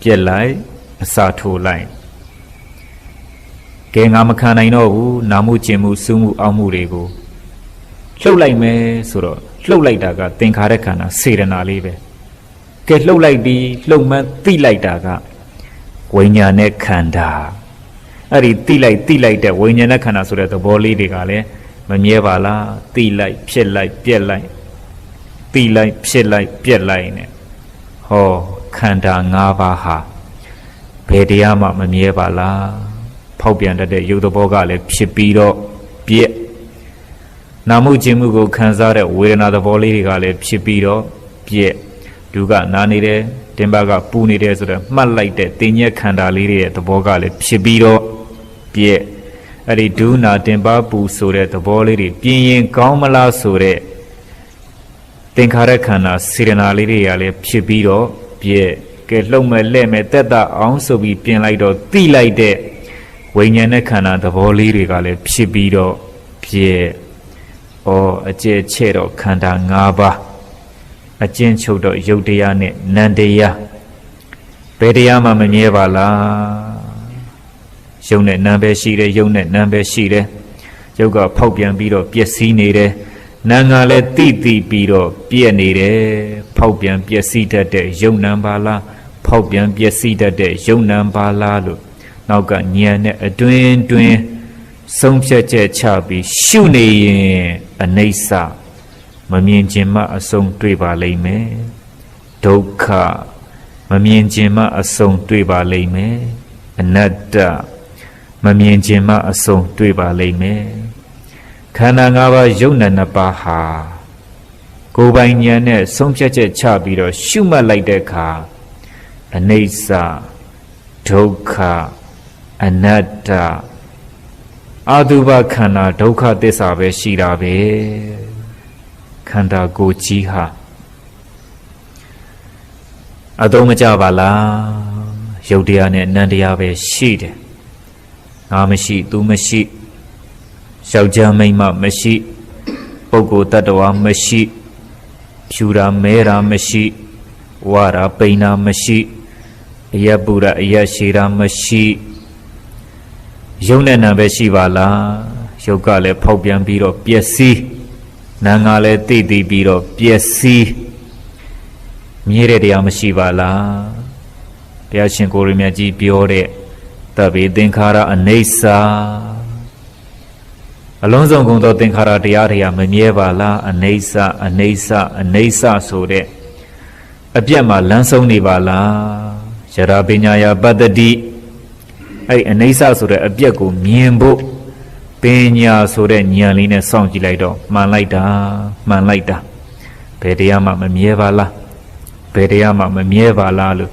ပြက်လိုက်အစာထိုးလိုက်ကဲငါမခံနိုင်တော့ဘူးနာမှုကျင်မှုစူးမှုအောက်မှုတွေကိုလှုပ်လိုက်မယ်ဆိုတော့လှုပ်လိုက်တာကသင်္ခါရခန္ဓာစေတနာလေးပဲကဲလှုပ်လိုက်ပြီးလှုပ်မှန်းသိလိုက်တာကဝိညာဉ်နဲ့ခန္ဓာအဲ့ဒီသိလိုက်တဲ့ဝိညာဉ်နဲ့ခန္ဓာဆိုတဲ့သဘောလေးတွေကလည်းမမြဲပါလားသိလိုက်ဖြစ်လိုက်ပြက်လိုက်သိလိုက်ဖြစ်လိုက်ပြက်လိုက်နဲ့ဟောခန္ဓာ၅ပါးဟာဘယ်တရားမှမမြဲပါလားဖောက်ပြန်တတ်တဲ့ရုပ်သဘောကလည်းဖြစ်ပြီးတော့ပြက်နာမှုခြင်းမှုကိုခံစားတဲ့ဝေဒနာသဘောလေးတွေကလည်းဖြစ်ပြီးတော့ပြက်ဒုကနာနေတယ်တင်ပါကပူနေတယ်ဆိုတော့မှတ်လိုက်တဲ့တင်ညက်ခန္ဓာလေးတွေရဲ့သဘောကလည်းဖြစ်ပြီးတော့ပြက်အဲ့ဒီဒုနာတင်ပါပူဆိုတဲ့သဘောလေးတွေပြင်းရင်ကောင်းမလားဆိုတဲ့သင်္ခါရခန္ဓာစေတနာလေးတွေကလည်းဖြစ်ပြီးတော့ပြက်ကဲလှုပ်မဲ့လဲ့မဲ့တက်တာအောင်ဆိုပြီးပြင်လိုက်တော့တိလိုက်တဲ့ဝိညာဉ်နဲ့ခန္ဓာသဘောလေးတွေကလည်းဖြစ်ပြီးတော့ပြက်ဩအကျဲချဲ့တော့ခန္ဓာ၅ပါးအကျဉ်းချုပ်တော့ယုတ်တရားနဲ့နံတရားဘယ်တရားမှမမြဲပါလားယုတ်နဲ့နံပဲရှိတယ်ယုတ်နဲ့နံပဲရှိတယ်ယုတ်ကဖောက်ပြန်ပြီးတော့ပျက်စီးနေတယ်နံကလည်းတိပြီးတော့ပြက်နေတယ်ဖောက်ပြန်ပျက်စီးတတ်တဲ့ယုတ်နံပါလားဖောက်ပြန်ပျက်စီးတတ်တဲ့ယုတ်နံပါလားလို့နောက်ကဉာဏ်နဲ့အတွင်းဆုံးဖြတ်ချက်ချပြီးရှုနေရင်အနိစ္စမမြင်ခြင်းမှအဆုံးတွေ့ပါလိမ့်မယ်ဒုက္ခမမြင်ခြင်းမှအဆုံးတွေ့ပါလိမ့်မယ်အနတ္တမမြင်ခြင်းမှအဆုံးတွေ့ပါလိမ့်မယ်ခန္ဓာ၅ပါးယုတ်နံနှစ်ပါးဟာကိုယ်ပိုင်ဉာဏ်နဲ့ဆုံးဖြတ်ချက်ချပြီးတော့ရှုမှတ်လိုက်တဲ့အခါအနိစ္စဒုက္ခအနတ္တအာတုဘခန္ဓာဒုက္ခသစ္စာပဲရှိတာပဲခန္ဓာကိုယ်ကြီးဟာအသုံးမကျပါလားယုတ်တရားနဲ့နံတရားပဲရှိတယ်ငါမရှိသူမရှိယောက်ျားမိန်းမမရှိပုဂ္ဂိုလ်တ attva မရှိဖြူတာမဲတာမရှိဝါတာပိန်တာမရှိအယပုရအယရှည်တာမရှိယုံနဲ့နံပဲရှိပါလားယုတ်ကလည်းဖောက်ပြန်ပြီးတော့ပျက်စီးနံကလည်းသိပြီးတော့ပျက်စီးမြဲတဲ့တရားမရှိပါလားဘုရားရှင်ကိုရမြတ်ကြီးပြောတဲ့တဗ္ဗေသင်္ခါရအနိစ္စအလုံးစုံကုန်သောသင်္ခါရတရားတွေကမမြဲပါလားအနိစ္စအနိစ္စအနိစ္စဆိုတဲ့အပြတ်မှာလမ်းဆုံးနေပါလားယရာပညာယပတ္တိအဲ့အနိစ္စဆိုတဲ့အပြတ်ကိုမြင်ဖို့ပညာဆိုတဲ့ဉာဏ်လေးနဲ့စောင့်ကြည့်လိုက်တော့မှန်လိုက်တာဘယ်တရားမှမမြဲပါလားဘယ်တရားမှမမြဲပါလားလို့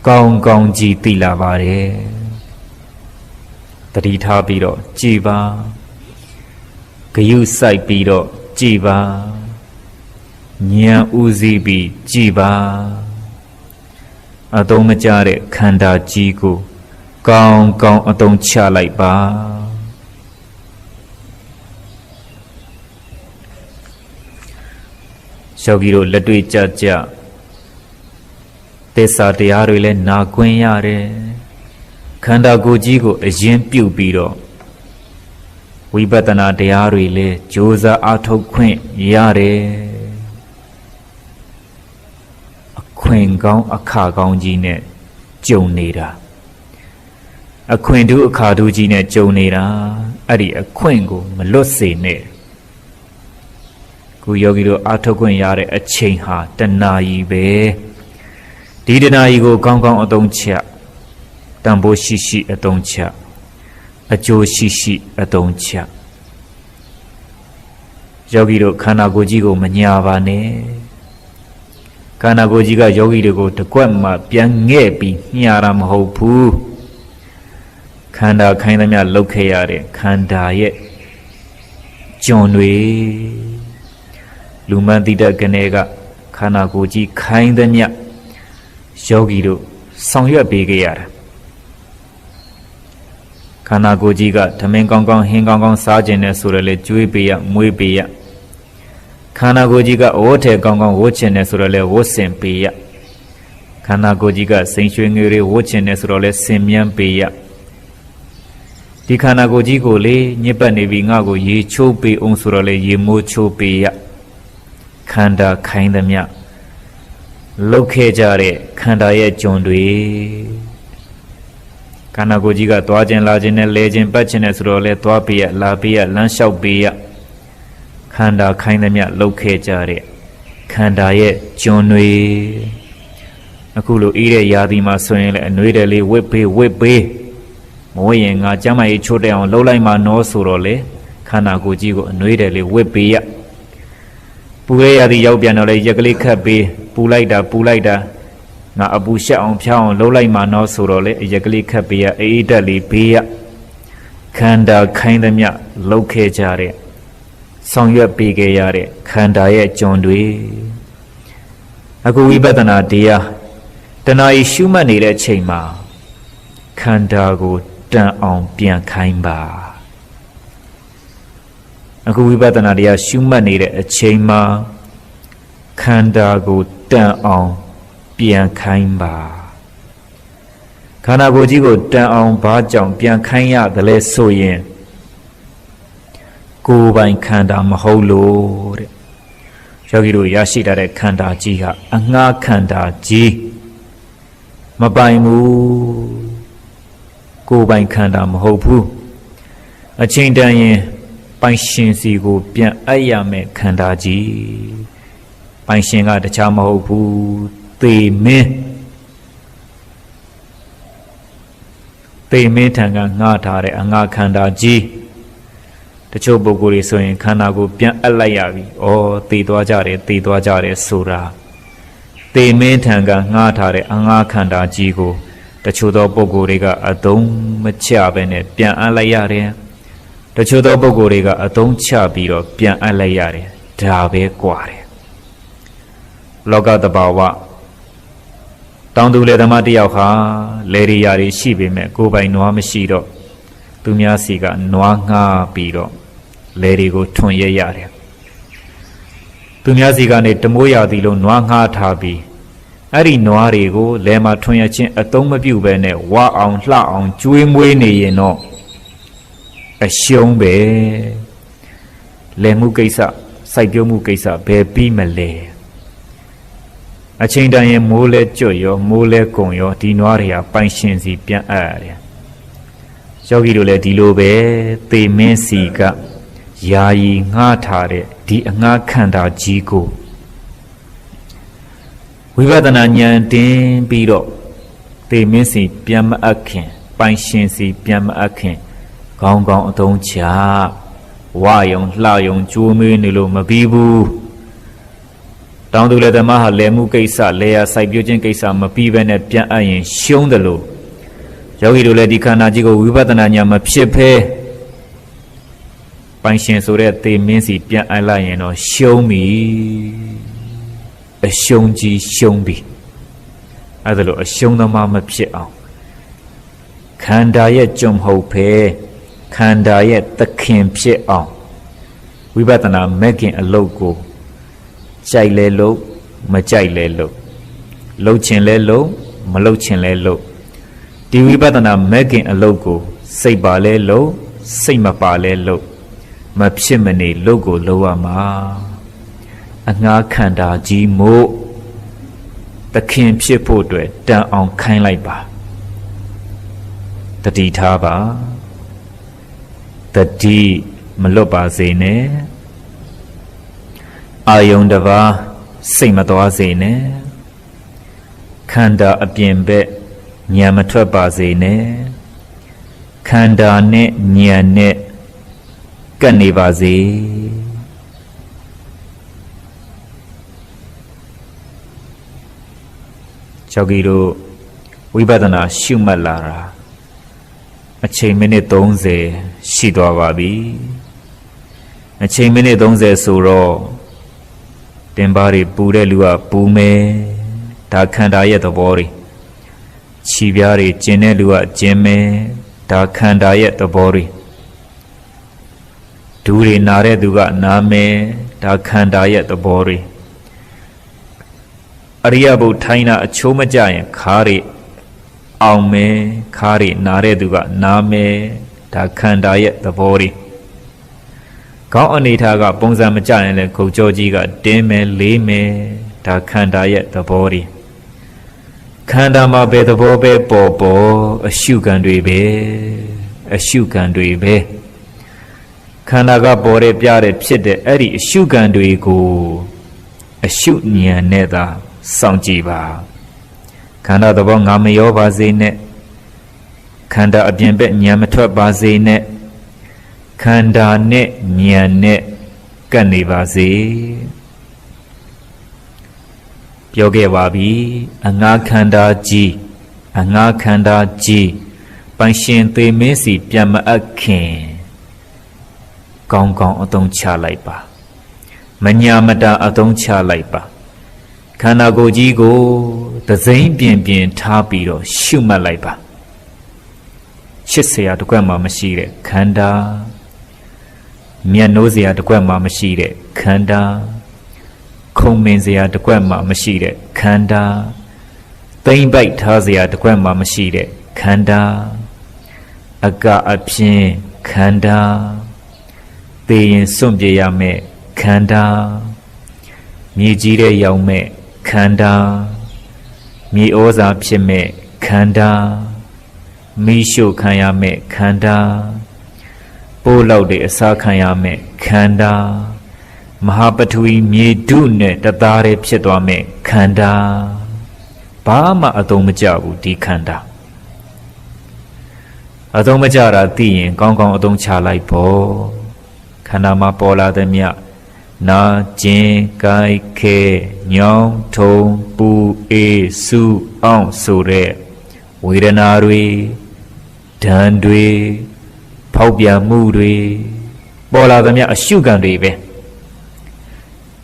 ကောင်းကြည့်သိလာပါတယ်တတိထားပြီးတော့ကြည်ပါဂယုစိုက်ပြီးတော့ကြည်ပါဉာဏ်ဥစည်းပြီးကြည်ပါအသုံးမကျတဲ့ခန္ဓာကြီးကိုကောင်းအသုံးချလိုက်ပါယောဂီတို့လက်တွေ့ကြသစ္စာတရားတွေလည်းနာခွင့်ရတယ်ခန္ဓာကိုယ်ကြီးကိုအရင်ပြုတ်ပြီးတော့ဝိပဿနာတရားတွေလည်းကြိုးစားအားထုတ်ခွင့်ရတယ်အခွင့်ကောင်းအခါကောင်းကြီးနဲ့ကြုံနေတာအခွင့်ဒုအခါဒုကြီးနဲ့ကြုံနေတာအဲ့ဒီအခွင့်ကိုမလွတ်စေနဲ့ခုယောဂီတို့အားထုတ်ခွင့်ရတဲ့အချိန်ဟာတဏှာကြီးပဲ ဒီတဏှာကြီးကိုကောင်းကောင်းအသုံးချတန်ဖိုးရှိရှိအသုံးချအကျိုးရှိရှိအသုံးချယောဂီတို့ခန္ဓာကိုယ်ကြီးကိုမညာပါနဲ့ခန္ဓာကိုယ်ကြီးကယောဂီတွေကိုတကွက်မှပြန်ငဲ့ပြီးညာတာမဟုတ်ဘူးခန္ဓာခိုင်းသမျှလှုပ်ခဲ့ရတဲ့ခန္ဓာရဲ့ကျွန်တွေလူမှန်တိတကနေကခန္ဓာကိုယ်ကြီးခိုင်းသမျှယောဂီတို့ဆောင်ရွက်ပေးခဲ့ရတာခန္ဓာကိုယ်ကြီးကဓမင်းကောင်းကောင်းဟင်းကောင်းကောင်းစားခြင်းနဲ့ဆိုရလေကျွေးပေးရမွေးပေးရခန္ဓာကိုယ်ကြီးကဝတ်ထဲကောင်းကောင်းဝတ်ခြင်းနဲ့ဆိုရလေဝတ်ဆင်ပေးရခန္ဓာကိုယ်ကြီးကစိန်ရွှေငွေတွေဝတ်ခြင်းနဲ့ဆိုတော့လေဆင်မြန်းပေးရဒီခန္ဓာကိုယ်ကြီးကိုလေညစ်ပတ်နေပြီငါ့ကိုရေချိုးပေးအောင်ဆိုတော့လေရေမိုးချိုးပေးရခန္ဓာခိုင်းသမျှလှုပ်ခဲ့ကြတဲ့ခန္ဓာရဲ့ကျွန်တွေခန္ဓာကိုယ်ကြီးကသွားခြင်းလာခြင်းနဲ့လဲခြင်းပတ်ခြင်းနဲ့ဆိုတော့လေသွားပေးရလာပေးရလမ်းလျှောက်ပေးရခန္ဓာခိုင်းသမျှလှုပ်ခဲ့ကြတဲ့ခန္ဓာရဲ့ကျွန်တွေအခုလိုအေးတဲ့ရာသီမှာဆိုရင်လေအနှွေးတယ်လေးဝစ်ပေးမဝရင်ငါကျမ်းမာရေးချိုးတဲ့အောင်လှုပ်လိုက်မှနော်ဆိုတော့လေခန္ဓာကိုယ်ကြီးကိုအနှွေးတယ်လေးဝစ်ပေးရပူရဲရာသီရောက်ပြန်တော့လေရက်ကလေးခတ်ပေးပူလိုက်တာငါအပူရှက်အောင်ဖြောင်းအောင်လှုပ်လိုက်မှနော်ဆိုတော့လေရက်ကလေးခတ်ပေးရအေးတက်လေးပေးရခန္ဓာခိုင်းသမျှလှုပ်ခဲ့ကြတဲ့ဆောင်ရွက်ပေးခဲ့ရတဲ့ခန္ဓာရဲ့ကျွန်တွေအခုဝိပဿနာတရားတဏှာကြီးရှုမှတ်နေတဲ့ချိန်မှာခန္ဓာကိုတန်အောင်ပြန်ခိုင်းပါအခုဝိပဿနာတရားရှုမှတ်နေတဲ့အချိန်မှာခန္ဓာကိုတန်အောင်ပြန်ခိုင်းပါခန္ဓာကိုယ်ကြီးကိုတန်အောင်ဘာကြောင့်ပြန်ခိုင်းရတယ်လဲဆိုရင်ကိုယ်ပိုင်ခန္ဓာမဟုတ်လို့တဲ့ယောဂီတို့ရရှိတဲ့ခန္ဓာကြီးဟာအငှားခန္ဓာကြီးမပိုင်ဘူးကိုယ်ပိုင်ခန္ဓာမဟုတ်ဘူးအချိန်တန်ရင်ပိုင်ရှင်စီကိုပြန်အပ်ရမယ်ခန္ဓာကြီးပိုင်ရှင်ကတခြားမဟုတ်ဘူးသေမင်းထံကငှားထားတဲ့အငှားခန္ဓာကြီးတချို့ပုဂ္ဂိုလ်တွေဆိုရင်ခန္ဓာကိုပြန်အပ်လိုက်ရပြီ။ဩသေသွားကြတယ်ဆိုတာသေမင်းထံကငှားထားတဲ့အငှားခန္ဓာကြီးကိုတချို့သောပုဂ္ဂိုလ်တွေကအသုံးမချဘဲနဲ့ပြန်အပ်လိုက်ရတယ်။တချို့သောပုဂ္ဂိုလ်တွေကအသုံးချပြီးတော့ပြန်အပ်လိုက်ရတယ်။ဒါပဲကွာတယ်။လောကတဘာဝတောင်သူလေသမားတယောက်ဟာလေရီယာတွေရှိပေမဲ့ကိုယ်ပိုင်နွားမရှိတော့သူများစီကနွားငှားပြီးတော့လေတွေကိုထွန်ရရတယ်သူများစီကနေတမိုးရသည်လို့နွားငှားထားပြီးအဲ့ဒီနွားတွေကိုလယ်မှာထွန်ရခြင်းအသုံးမပြုဘဲနဲ့ဝါအောင်လှအောင်ကျွေးမွေးနေရင်တော့အရှုံးပဲလယ်မှုကိစ္စစိုက်ပျိုးမှုကိစ္စဘယ်ပြီးမလဲအချိန်တန်ရင်မိုးလဲကြွရောမိုးလဲကုံရောဒီနွားတွေကပိုင်ရှင်စီပြန်အပ်ရတယ်ယောဂီတို့လည်းဒီလိုပဲသေမင်းစီကယာယီငှားထားတဲ့ဒီအငှားခန္ဓာကြီးကိုဝိပဿနာဉာဏ်တင်ပြီးတော့သေမင်းစီပြန်မအပ်ခင်ပိုင်ရှင်စီပြန်မအပ်ခင်ကောင်းကောင်းအသုံးချဝါယုံလှယုံကြိုးမေးနေလို့မပြီးဘူးတောင်သူလည်းဓမ္မဟာလယ်မှုကိစ္စလေယာစိုက်ပျိုးခြင်းကိစ္စမပြီးဘဲနဲ့ပြန်အပ်ရင်ရှုံးတယ်လို့ယောဂီတို့လည်းဒီခန္ဓာကြီးကိုဝိပဿနာဉာဏ်မဖြစ်ဖဲပိုင်ရှင်ဆိုတဲ့သေမင်းစီပြန်အပ်လိုက်ရင်တော့ရှုံးပြီအရှုံးကြီးရှုံးပြီအဲ့ဒါလို့အရှုံးသမားမဖြစ်အောင်ခန္ဓာရဲ့ကြုံမဟုတ်ဖဲခန္ဓာရဲ့သခင်ဖြစ်အောင်ဝိပဿနာမဲ့ခင်အလုပ်ကိုကြိုက်လဲလို့မကြိုက်လဲလို့လှုပ်ချင်လဲလို့မလှုပ်ချင်လဲလို့ဒီဝိပဿနာမဲ့ခင်အလုပ်ကိုစိတ်ပါလဲလို့စိတ်မပါလဲလို့မဖြစ်မနေလုပ်ကိုလုပ်ရမှာအငှားခန္ဓာကြီးမို့သခင်ဖြစ်ဖို့အတွက်တန်အောင်ခိုင်းလိုက်ပါတတိထားပါတတိမလွတ်ပါစေနဲ့အာယုံတစ်ပါးစိတ်မသွားစေနဲ့ခ န္တာအပြင်ဘက်ဉာဏ်မထွက်ပါစေနဲ့ခန္ဓာနဲ့ဉာဏ်နဲ့ကပ်နေပါစေယောဂီတို့ဝိပဿနာရှုမှတ်လာတာအချိန်မိနစ်30ရှိသွားပါပြီအချိန်မိနစ်30ဆိုတော့တင်ပါးတွေပူတဲ့လူကပူမယ်ဒါခန္ဓာရဲ့သဘောတွေခြေပြားတွေကျင်တဲ့လူကကျင်မယ်ဒါခန္ဓာရဲ့သဘောတွေဒူးတွေနာတဲ့သူကနာမယ်ဒါခန္ဓာရဲ့သဘောတွေအရိယဘုထိုင်းတာအချိုးမကြရင်ခါးတွေအောင်မယ်ခါးတွေနာတဲ့သူကနာမယ်ဒါခန္ဓာရဲ့သဘောတွေခေါင်းအနေထားကပုံစံမကြရင်လည်းခုတ်ကြောကြီးကတင်းမယ်လေးမယ်ဒါခန္ဓာရဲ့သဘောတွေခန္ဓာမှာပဲသဘောပဲပေါ်ပေါ်အရှုခံတွေပဲအရှုခံတွေပဲခန္ဓာကပေါ်တဲ့ပြတဲ့ဖြစ်တဲ့အဲ့ဒီအရှုခံတွေကိုအရှုဉာဏ်နဲ့သာစောင့်ကြည့်ပါခန္ဓာသဘောငါမရောပါစေနဲ့ခန္ဓာအပြင်ဘက်ဉာဏ်မထွက်ပါစေနဲ့ခန္ဓာနဲ့ဉာဏ်နဲ့ကပ်နေပါစေပြောခဲ့ပါပြီအငါခန္ဓာကြီးအငါခန္ဓာကြီးပိုင်ရှင်သေမင်းစီပြန်မအပ်ခင်ကောင်းကောင်းအသုံးချလိုက်ပါမညာမတာအသုံးချလိုက်ပါခန္ဓာကိုယ်ကြီးကိုသစိမ့်ပြင်ပြင်ထားပြီးတော့ရှုမှတ်လိုက်ပါရှစ်ဆရာတစ်ခွက်မှမရှိတဲ့ခန္ဓာမျက်နှိုးစရာတစ်ခွက်မှမရှိတဲ့ခန္ဓာခုံမင်စရာတစ်ခွက်မှမရှိတဲ့ခန္ဓာသိမ့်ပိုက်ထားစရာတစ်ခွက်မှမရှိတဲ့ခန္ဓာအကအပြင်ခန္ဓာသိရင်စွန့်ပြေရမယ်ခန္ဓာမြေကြီးတဲ့ရောက်မဲ့ခန္ဓာမြေဩဇာဖြစ်မဲ့ခန္ဓာမိရှုခံရမဲ့ခန္ဓာပိုးလောက်တွေအစားခံရမဲ့ခန္ဓာမဟာပထဝီမြေတုနဲ့တသားတည်းဖြစ်သွားမဲ့ခန္ဓာဘာမှအသုံးမကျဘူးဒီခန္ဓာအသုံးမကျတာသိရင်ကောင်းကောင်းအသုံးချလိုက်ဖို့ခန္ဓာမှာပေါ်လာတဲ့မြတ်နာကျင်ကိုက်ခဲညောင်းထုံပူအေးစုအောင်ဆိုတဲ့ဝေဒနာတွေဓာန်တွေဖောက်ပြန်မှုတွေပေါ်လာသမျှအရှုခံတွေပဲ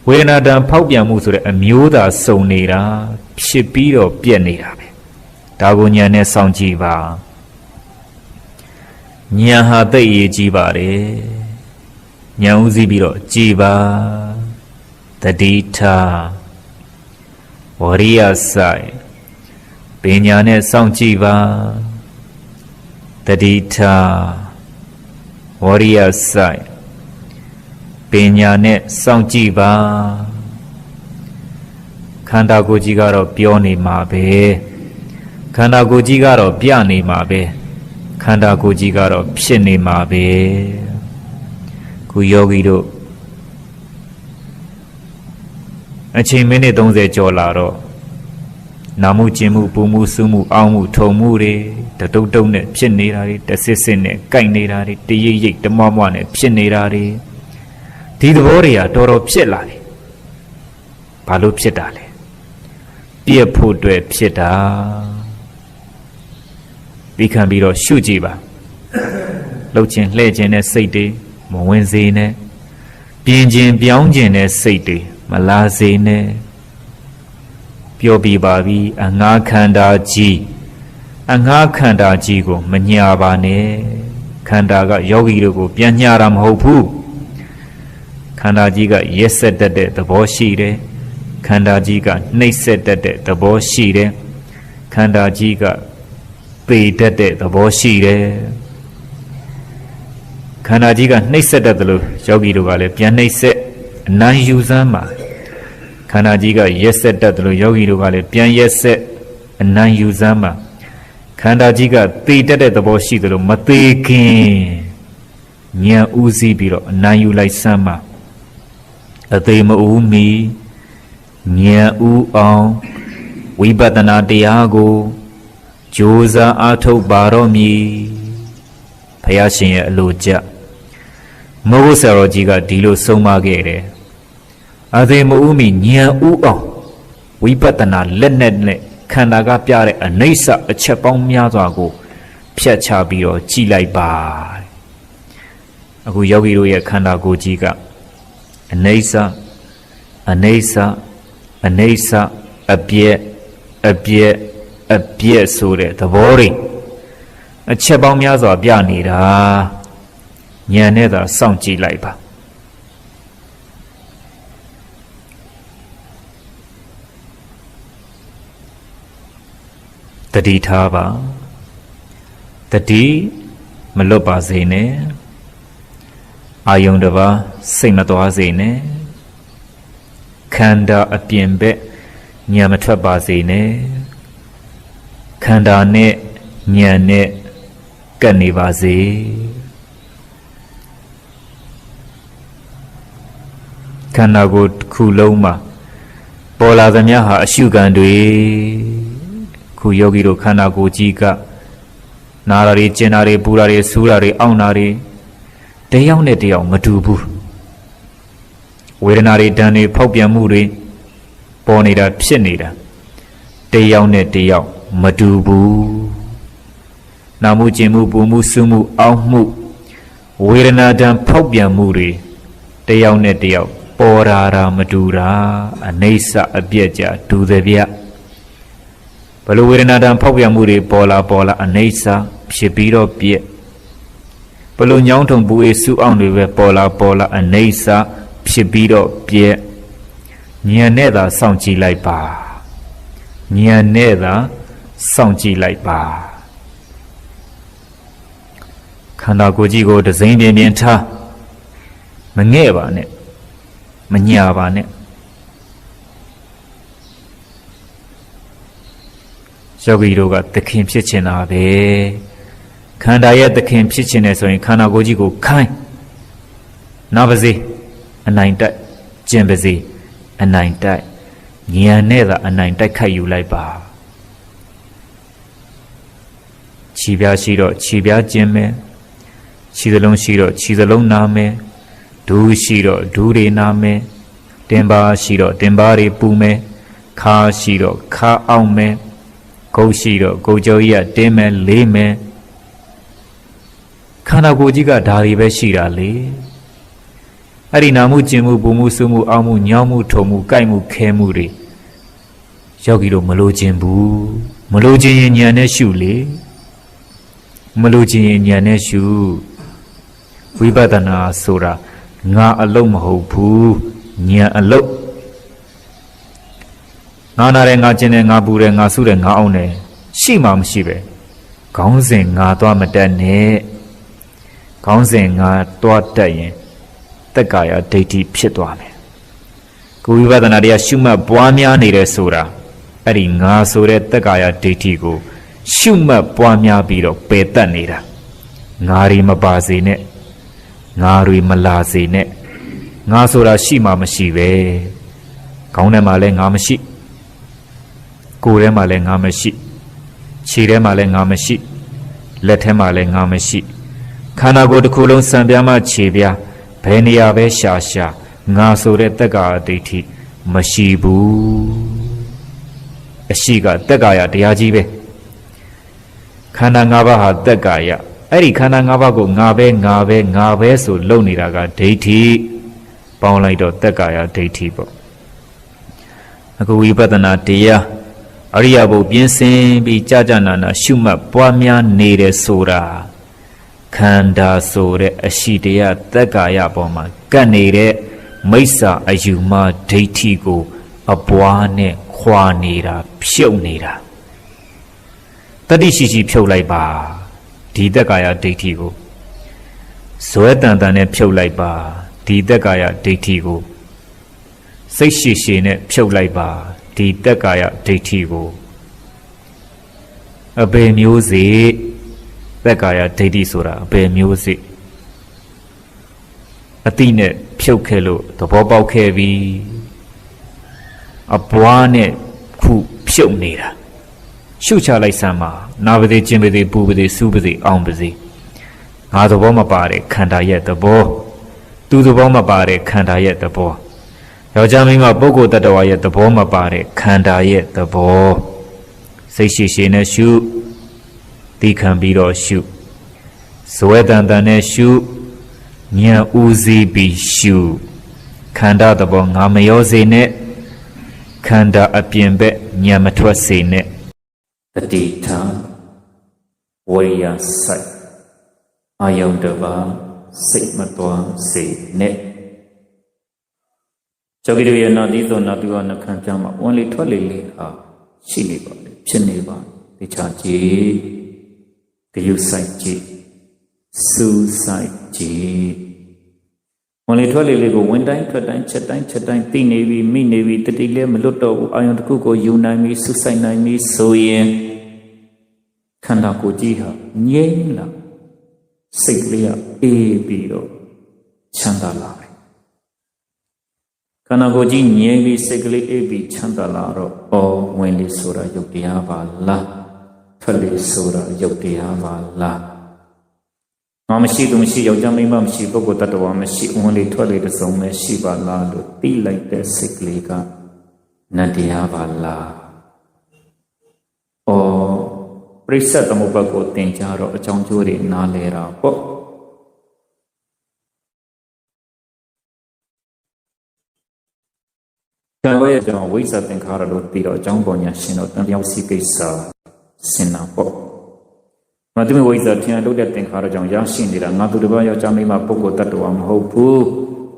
ဝေဒနာဓာန်ဖောက်ပြန်မှုဆိုတဲ့အမျိုးသာစုံနေတာဖြစ်ပြီးတော့ပြက်နေတာပဲဒါကိုဉာဏ်နဲ့စောင့်ကြည့်ပါဉာဏ်ဟာသိအရေးကြီးပါတယ်ဉာဏ်ဦးစီးပြီးတော့ကြည်ပါတတိထားဝရိယဆိုင်ပညာနဲ့စောင့်ကြည့်ပါတတိထားဝရိယဆိုင်ပညာနဲ့စောင့်ကြည့်ပါခန္ဓာကိုယ်ကြီးကတော့ပြောနေမှာပဲခန္ဓာကိုယ်ကြီးကတော့ပြနေမှာပဲခန္ဓာကိုယ်ကြီးကတော့ဖြစ်နေမှာပဲခုယောဂီတို့အချိန်မိနစ်30ကျော်လာတော့နာမှုကျင်မှုပူမှုစူးမှုအောင်းမှုထုံမှုတွေတတုတ်တုတ်နဲ့ဖြစ်နေတာတွေတဆစ်စစ်နဲ့ကြိုက်နေတာတွေတရိပ်ရိပ်တမွားမွားနဲ့ဖြစ်နေတာတွေဒီသဘောတွေကတော်တော်ဖြစ်လာတယ်ဘာလို့ဖြစ်တာလဲပြည့်ဖို့အတွက်ဖြစ်တာပြီးခံပြီးတော့ရှုကြည့်ပါလှုပ်ခြင်းလှဲ့ခြင်းနဲ့စိတ်တွေမဝင်စေနဲ့ပြင်းခြင်းပြောင်းခြင်းနဲ့စိတ်တွေမလာစေနဲ့ပြောပြပါပြီအငှားခန္ဓာကြီးအငှားခန္ဓာကြီးကိုမညာပါနဲ့ခန္ဓာကယောဂီတို့ကိုပြန်ညာတာမဟုတ်ဘူးခန္ဓာကြီးကရက်ဆက်တတ်တဲ့သဘောရှိတယ်ခန္ဓာကြီးကနှိပ်စက်တတ်တဲ့သဘောရှိတယ်ခန္ဓာကြီးကပေတတ်တဲ့သဘောရှိတယ်ခန္ဓာကြီးကနှိပ်စက်တတ်တယ်လို့ယောဂီတို့ကလည်းပြန်နှိပ်စက်အနံယူစမ်းပါခန္ဓာကြီးကရက်ဆက်တတ်တယ်လို့ယောဂီတို့ကလည်းပြန်ရက်ဆက်အနံယူစမ်းပါခန္ဓာကြီးကသေတတ်တဲ့သဘောရှိတယ်လို့မသေးခင်ဉာဏ်ဦးစီးပြီးတော့အနံယူလိုက်စမ်းပါအသေးမဦးမီဉာဏ်ဦးအောင်ဝ ဝိပဿနာတရားကိုကြိုးစားအားထုတ်ပါတော့မည်ဘုရားရှင်ရဲ့အလိုကျမဟုတ်ဆရာတော်ကြီးကဒီလိုဆုံးမခဲ့တယ်အသေးမဦးမီဉာဏ်ဥအောင်ဝိပဿနာလက်နဲ့ခန္ဓာကပြတဲ့အနိစ္စအချက်ပေါင်းများစွာကိုဖြတ်ချပြီးတော့ကြည်လိုက်ပါအခုယောဂီတို့ရဲ့ခန္ဓာကိုယ်ကြီးကအနိစ္စအနိစ္စအနိစ္စအပြည့်အပြည့်အပြည့်ဆိုတဲ့သဘောတွေအချက်ပေါင်းများစွာပြနေတာဉာဏ်နဲ့သာစောင့်ကြည့်လိုက်ပါတတိထားပါတတိမလွတ်ပါစေနဲ့အာယုံတစ်ပါးစိတ်မသွားစေနဲ့ခန္ဓာအပြင်ဘက်ဉာဏ်မထွက်ပါစေနဲ့ခန္ဓာနဲ့ဉာဏ်နဲ့ကပ်နေပါစေခန္ဓာကိုယ်တစ်ခုလုံးမှာပေါ်လာသမျှဟာအရှုခံတွေခုယောဂီတို့ခန္ဓာကိုယ်ကြီးကနာတာတွေကျင်တာတွေပူတာတွေဆူတာတွေအောင့်တာတွေတယောက်နဲ့တယောက်မတူဘူးဝေဒနာတွေတန်တွေဖောက်ပြန်မှုတွေပေါ်နေတာဖြစ်နေတာတယောက်နဲ့တယောက်မတူဘူးနာမှုကျင်မှုပူမှုဆူမှုအောင့်မှုဝေဒနာတန်ဖောက်ပြန်မှုတွေတယောက်နဲ့တယောက်ပေါ်တာမတူတာအနိစ္စအပြည့်ကြတူတယ်ဗျဘလို့ဝေဒနာတန်ဖောက်ပြန်မှုတွေပေါ်လာအနိစ္စဖြစ်ပြီးတော့ပြည့်ဘလို့ညောင်းထုံပူအေးဆူအောင်တွေပဲပေါ်လာအနိစ္စဖြစ်ပြီးတော့ပြည့်ဉာဏ်နဲ့သာစောင့်ကြည့်လိုက်ပါဉာဏ်နဲ့သာစောင့်ကြည့်လိုက်ပါခန္ဓာကိုယ်ကြီးကိုတစိမ့်ပြင်းထားမငဲ့ပါနဲ့မညာပါနဲ့ယောဂီတို့ကသခင်ဖြစ်ချင်တာပဲခန္ဓာရဲ့သခင်ဖြစ်ချင်တယ်ဆိုရင်ခန္ဓာကိုယ်ကြီးကိုခိုင်းနာပါစေအနိုင်တိုက်ကျင်ပါစေအနိုင်တိုက်ဉာဏ်နဲ့သာအနိုင်တိုက်ခိုက်ယူလိုက်ပါခြေပြားရှိတော့ခြေပြားကျင်မယ်ခြေစလုံးရှိတော့ခြေစလုံးနာမယ်ဒူးရှိတော့ဒူးတွေနာမယ်တင်ပါရှိတော့တင်ပါတွေပူမယ်ခါရှိတော့ခါအောင်မယ်ကိုယ်ရှိတော့ကိုယ်ကြောကြီးကတင်းမယ်လေးမယ်ခန္ဓာကိုယ်ကြီးကဒါတွေပဲရှိတာလေအဲ့ဒီနာမှုကျင်မှုပူမှုဆူမှုအောင်းမှုညောင်းမှုထုံမှုကြိုက်မှုခဲမှုတွေယောဂီတို့မလိုချင်ဘူးမလိုချင်ရင်ဉာဏ်နဲ့ရှုလေမလိုချင်ရင်ဉာဏ်နဲ့ရှုဝိပဿနာဆိုတာငါအလုံးမဟုတ်ဘူးဉာဏ်အလုံးငါနာတယ်ငါကျင်တယ်ငါပူတယ်ငါဆူတယ်ငါအောင်တယ်ရှိမှမရှိပဲခေါင်းစဉ်ငါသွားမတက်နဲ့ခေါင်းစဉ်ငါသွားတက်ရင်တက္ကာယဒိဋ္ဌိဖြစ်သွားမယ်ကိုဝိပဿနာတရားရှုမှတ်ပွားများနေတယ်ဆိုတာအဲ့ဒီငါဆိုတဲ့တက္ကာယဒိဋ္ဌိကိုရှုမှတ်ပွားများပြီးတော့ပယ်တတ်နေတာငါတွေမပါစေနဲ့ငါတွေမလာစေနဲ့ငါဆိုတာရှိမှမရှိပဲခေါင်းထဲမှာလည်းငါမရှိကိုယ်ထဲမှာလည်းငါမရှိခြေထဲမှာလည်းငါမရှိလက်ထဲမှာလည်းငါမရှိခန္ဓာကိုယ်တစ်ခုလုံးစံပြားမှခြေပြားဘယ်နေရာပဲရှာငါဆိုတဲ့တက္ကာယဒိဋ္ဌိမရှိဘူးအရှိကတက္ကာယတရားကြီးပဲခန္ဓာ၅ပါးဟာတက္ကာယအဲ့ဒီခန္ဓာ၅ပါးကိုငါပဲဆိုလုံနေတာကဒိဋ္ဌိပေါင်းလိုက်တော့တက္ကာယဒိဋ္ဌိပေါ့အခုဝိပဿနာတရားအရိယဘုပြင်းစင်ပြီးကြာနာနာရှုမှတ်ပွားများနေတယ်ဆိုတာခန္ဓာဆိုတဲ့အရှိတရားတက္ကာယပေါ်မှာကပ်နေတဲ့မိစ္ဆာအယူမဒိဋ္ဌိကိုအပွားနဲ့ခွာနေတာဖြုတ်နေတာတတိရှိဖြုတ်လိုက်ပါဒီတက္ကာယဒိဋ္ဌိကိုဇွဲတန်တန်နဲ့ဖြုတ်လိုက်ပါဒီတက္ကာယဒိဋ္ဌိကိုစိတ်ရှိနဲ့ဖြုတ်လိုက်ပါဒီတက္ကာယဒိဋ္ဌိကိုအပေမျိုးစေတက္ကာယဒိဋ္ဌိဆိုတာအပေမျိုးစေအတိနဲ့ဖြုတ်ခဲ့လို့သဘောပေါက်ခဲ့ပြီအပွားနဲ့ခု ဖြုတ်နေတာရှုချလိုက်စမ်းမှာနာပါသေးခြင်းပါသေးပူပါသေးစူးပါသေးအောင်ပါသေးငါသဘောမပါတဲ့ခန္ဓာရဲ့သဘောသူသဘောမပါတဲ့ခန္ဓာရဲ့သဘောယောက်ျားမိန်းမပုဂ္ဂိုလ်တ attva ရဲ့သဘောမပါတဲ့ခန္ဓာရဲ့သဘောစိတ်ရှိရှိနဲ့ရှုသိခံပြီးတော့ရှုဇွဲတန်တန်နဲ့ရှုဉာဏ်ဦးစီးပြီးရှုခန္ဓာသဘောငါမရောစေနဲ့ခန္ဓာအပြင်ဘက်ဉာဏ်မထွက်စေနဲ့တတိထာဝိယစိုက်အာယုန်တပါစိတ်မသွားစေနဲ့ကျောကိရယနာတိသောနာတိဝနှခမ်းပြမှာဝင်လေထွက်လေလေးဟာရှိနေပါလေဖြစ်နေပါတခြားကြည်ဂယုစိုက်ကြည်စူးစိုက်ကြည်ဝင်လေထွက်လေလေးကိုဝင်တိုင်းထွက်တိုင်းချက်တိုင်းချက်တိုင်းသိနေပြီမိနေပြီတတိလည်းမလွတ်တော့ဘူးအာယုန်တစ်ခုကိုယူနိုင်ပြီစူးစိုက်နိုင်ပြီဆိုရင်ခန္ဓာကိုယ်ကြီးဟာငြိမ်းလာစိတ်ကလေးကအေးပြီးတော့ချမ်းသာလာတယ်ခန္ဓာကိုယ်ကြီးငြိမ်းပြီးစိတ်ကလေးအေးပြီးချမ်းသာလာတော့အော်ဝင်လေဆိုတာယုတ်တရားပါလားထွက်လေဆိုတာယုတ်တရားပါလားငါမရှိသူမရှိယောက်ျားမိန်းမမရှိပုဂ္ဂိုလ်တ attva မရှိဝင်လေထွက်လေတစ်စုံပဲရှိပါလားလို့သိလိုက်တဲ့စိတ်ကလေးကနတ်တရားပါလားအော်ပရိစ္ဆေသမုပ္ပါဒ်ကိုသင်ကြားတော့အကြောင်းကျိုးတွေနားလဲတာပေါ့ကံရဲ့ကြောင့်ဝိဇ္ဇာသင်္ခါရလို့ပြီးတော့အကြောင်းပေါ်ညာရှင်တော့တန်ပြောက်စီကိစ္စစင်နာပေါ့ငါတို့ဝိဇ္ဇာထင်လို့တဲ့သင်္ခါရကြောင့်ရရှိနေတာငါသူတစ်ပါးယောက်ျားမိန်းမပုဂ္ဂိုလ်တ attva မဟုတ်ဘူး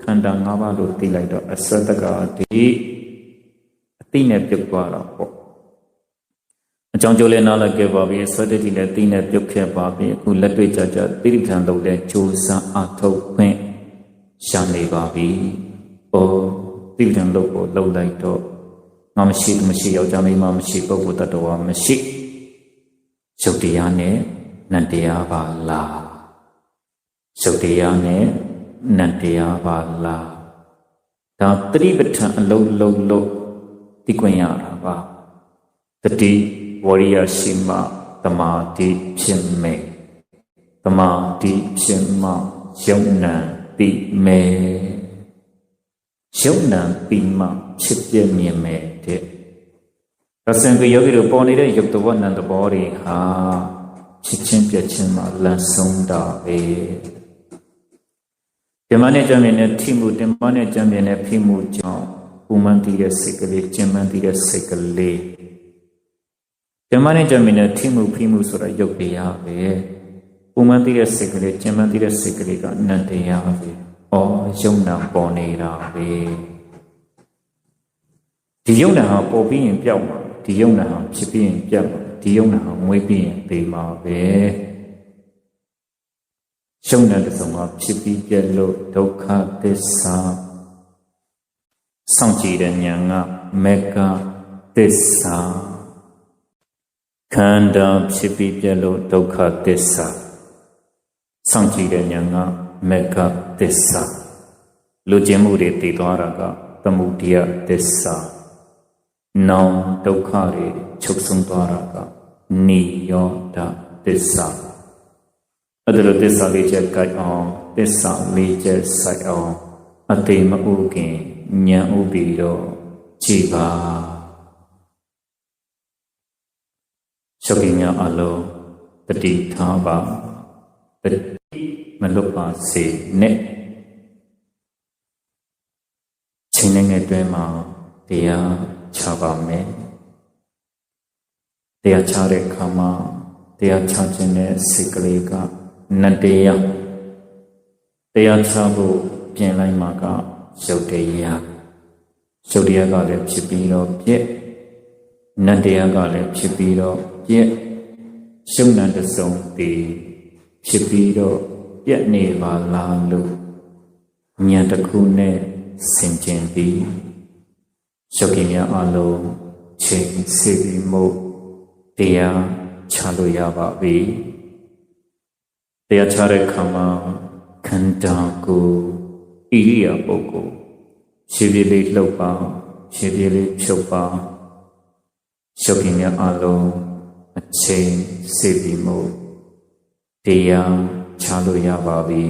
ခန္ဓာ၅ပါးလို့သိလိုက်တော့အစတကတိအသိနဲ့ပြုတ်သွားတာပေါ့အကြောင်းကျိုးလည်းနားလည်ခဲ့ပါပြီအစတတိလည်းသိနဲ့ပြုတ်ခဲ့ပါပြီအခုလက်တွေ့ကြကြတိရိစ္ဆာန်လုပ်တဲ့ကြိုးစားအထုတ်ခွင့်ရှာနေပါပြီ။အော်တိရိစ္ဆာန်လုပ်ကိုလုပ်လိုက်တော့ငါမရှိယောက်ျားမိန်းမမရှိပုဂ္ဂိုလ်တ attva မရှိရုပ်တရားနဲ့နံတရားပါလားရုပ်တရားနဲ့နံတရားပါလားဒါသတိပဋ္ဌာန်အလုံးလုံးသိခွင့်ရတာပါတတိဝရိယရှိမှသမာဓိဖြစ်မယ်သမာဓိဖြစ်မှယုံနံသိမယ်ယုံနံသိမှဖြစ်ပြမြင်မယ်တဲ့ရစံကယောဂီတို့ပေါ်နေတဲ့ယုတ်တဝနံတဘောတွေဟာဖြစ်ချင်းပြချင်းမှလမ်းဆုံးတာပဲဓမ္မနဲ့ကြံမြင်တဲ့ထိမှုဓမ္မနဲ့ကြံမြင်တဲ့ဖိမှုကြောင့်ပူမှန်းတည်တဲ့စိတ်ကလေးကျဉ်မှန်းတည်တဲ့စိတ်ကလေးဓမ္မနဲ့ကြံမြင်တဲ့ထိမှုဖိမှုဆိုတာယုတ်တရားပဲပူမှန်းတည်တဲ့စိတ်ကလေးကျဉ်မှန်းတည်တဲ့စိတ်ကလေးကနံတရားပဲဩယုံနာပေါ်နေတာပဲဒီယုံနာဟာပေါ်ပြီးရင်ပြောက်မှာဒီယုံနာဟာဖြစ်ပြီးရင်ပြတ်မှာဒီယုံနာဟာမွေးပြီးရင်သေမှာပဲယုံနာတစ်စုံကဖြစ်ပြီးပြတ်လို့ဒုက္ခသစ္စာစောင့်ကြည့်တဲ့ဉာဏ်ကမေဃသစ္စာခန္ဓာဖြစ်ပြီးပြတ်လို့ဒုက္ခသစ္စာစောင့်ကြည့်တဲ့ဉာဏ်ကမေဃသစ္စာလူကျင်မှုတွေတည်သွားတာကသမုဒယသစ္စာနောင်ဒုက္ခတွေချုပ်ဆုံးသွားတာကနိရောဓသစ္စာအဲ့ဒါလိုသစ္စာလေးချက်ကိုက်အောင်သစ္စာလေးချက်စိုက်အောင်အတိမဥခင်ဉာဏ်ဥပြီးတော့ကြည်ပါရှုပ်ပညာအလုံးတတိထားပါတတိမလွတ်ပါစေနဲ့ချိန်နဲ့အတွင်းမှာတရားချပါမယ်တရားချတဲ့အခါမှာတရားချခြင်းတဲ့စိတ်ကလေးကနတရားတရားချဖို့ပြင်လိုက်မှာကရုပ်တရားရုပ်တရားကလည်းဖြစ်ပြီးတော့ပြည့်နတရားကလည်းဖြစ်ပြီးတော့ပြည့်ရှုံနံတစုံတည်ဖြစ်ပြီးတော့ပြည့်နေပါလားလို့ဉာဏ်တစ်ခုနဲ့ဆင်ခြင်ပြီးရုပ်ကြီးများအလုံးချိန်စေပြီးမို့တရားချလို့ရပါပြီတရားချတဲ့ခါမှာခန္ဓာကိုယ်ဣရိယာပုဂ္ဂိုလ်ရှေ့ပြေးလေးလှုပ်ပါရှေ့ပြေးလေးဖြုတ်ပါ ရှုပ်ခင်များအလုံးအချိန်စေပြီးမှုတရားချလို့ရပါပြီ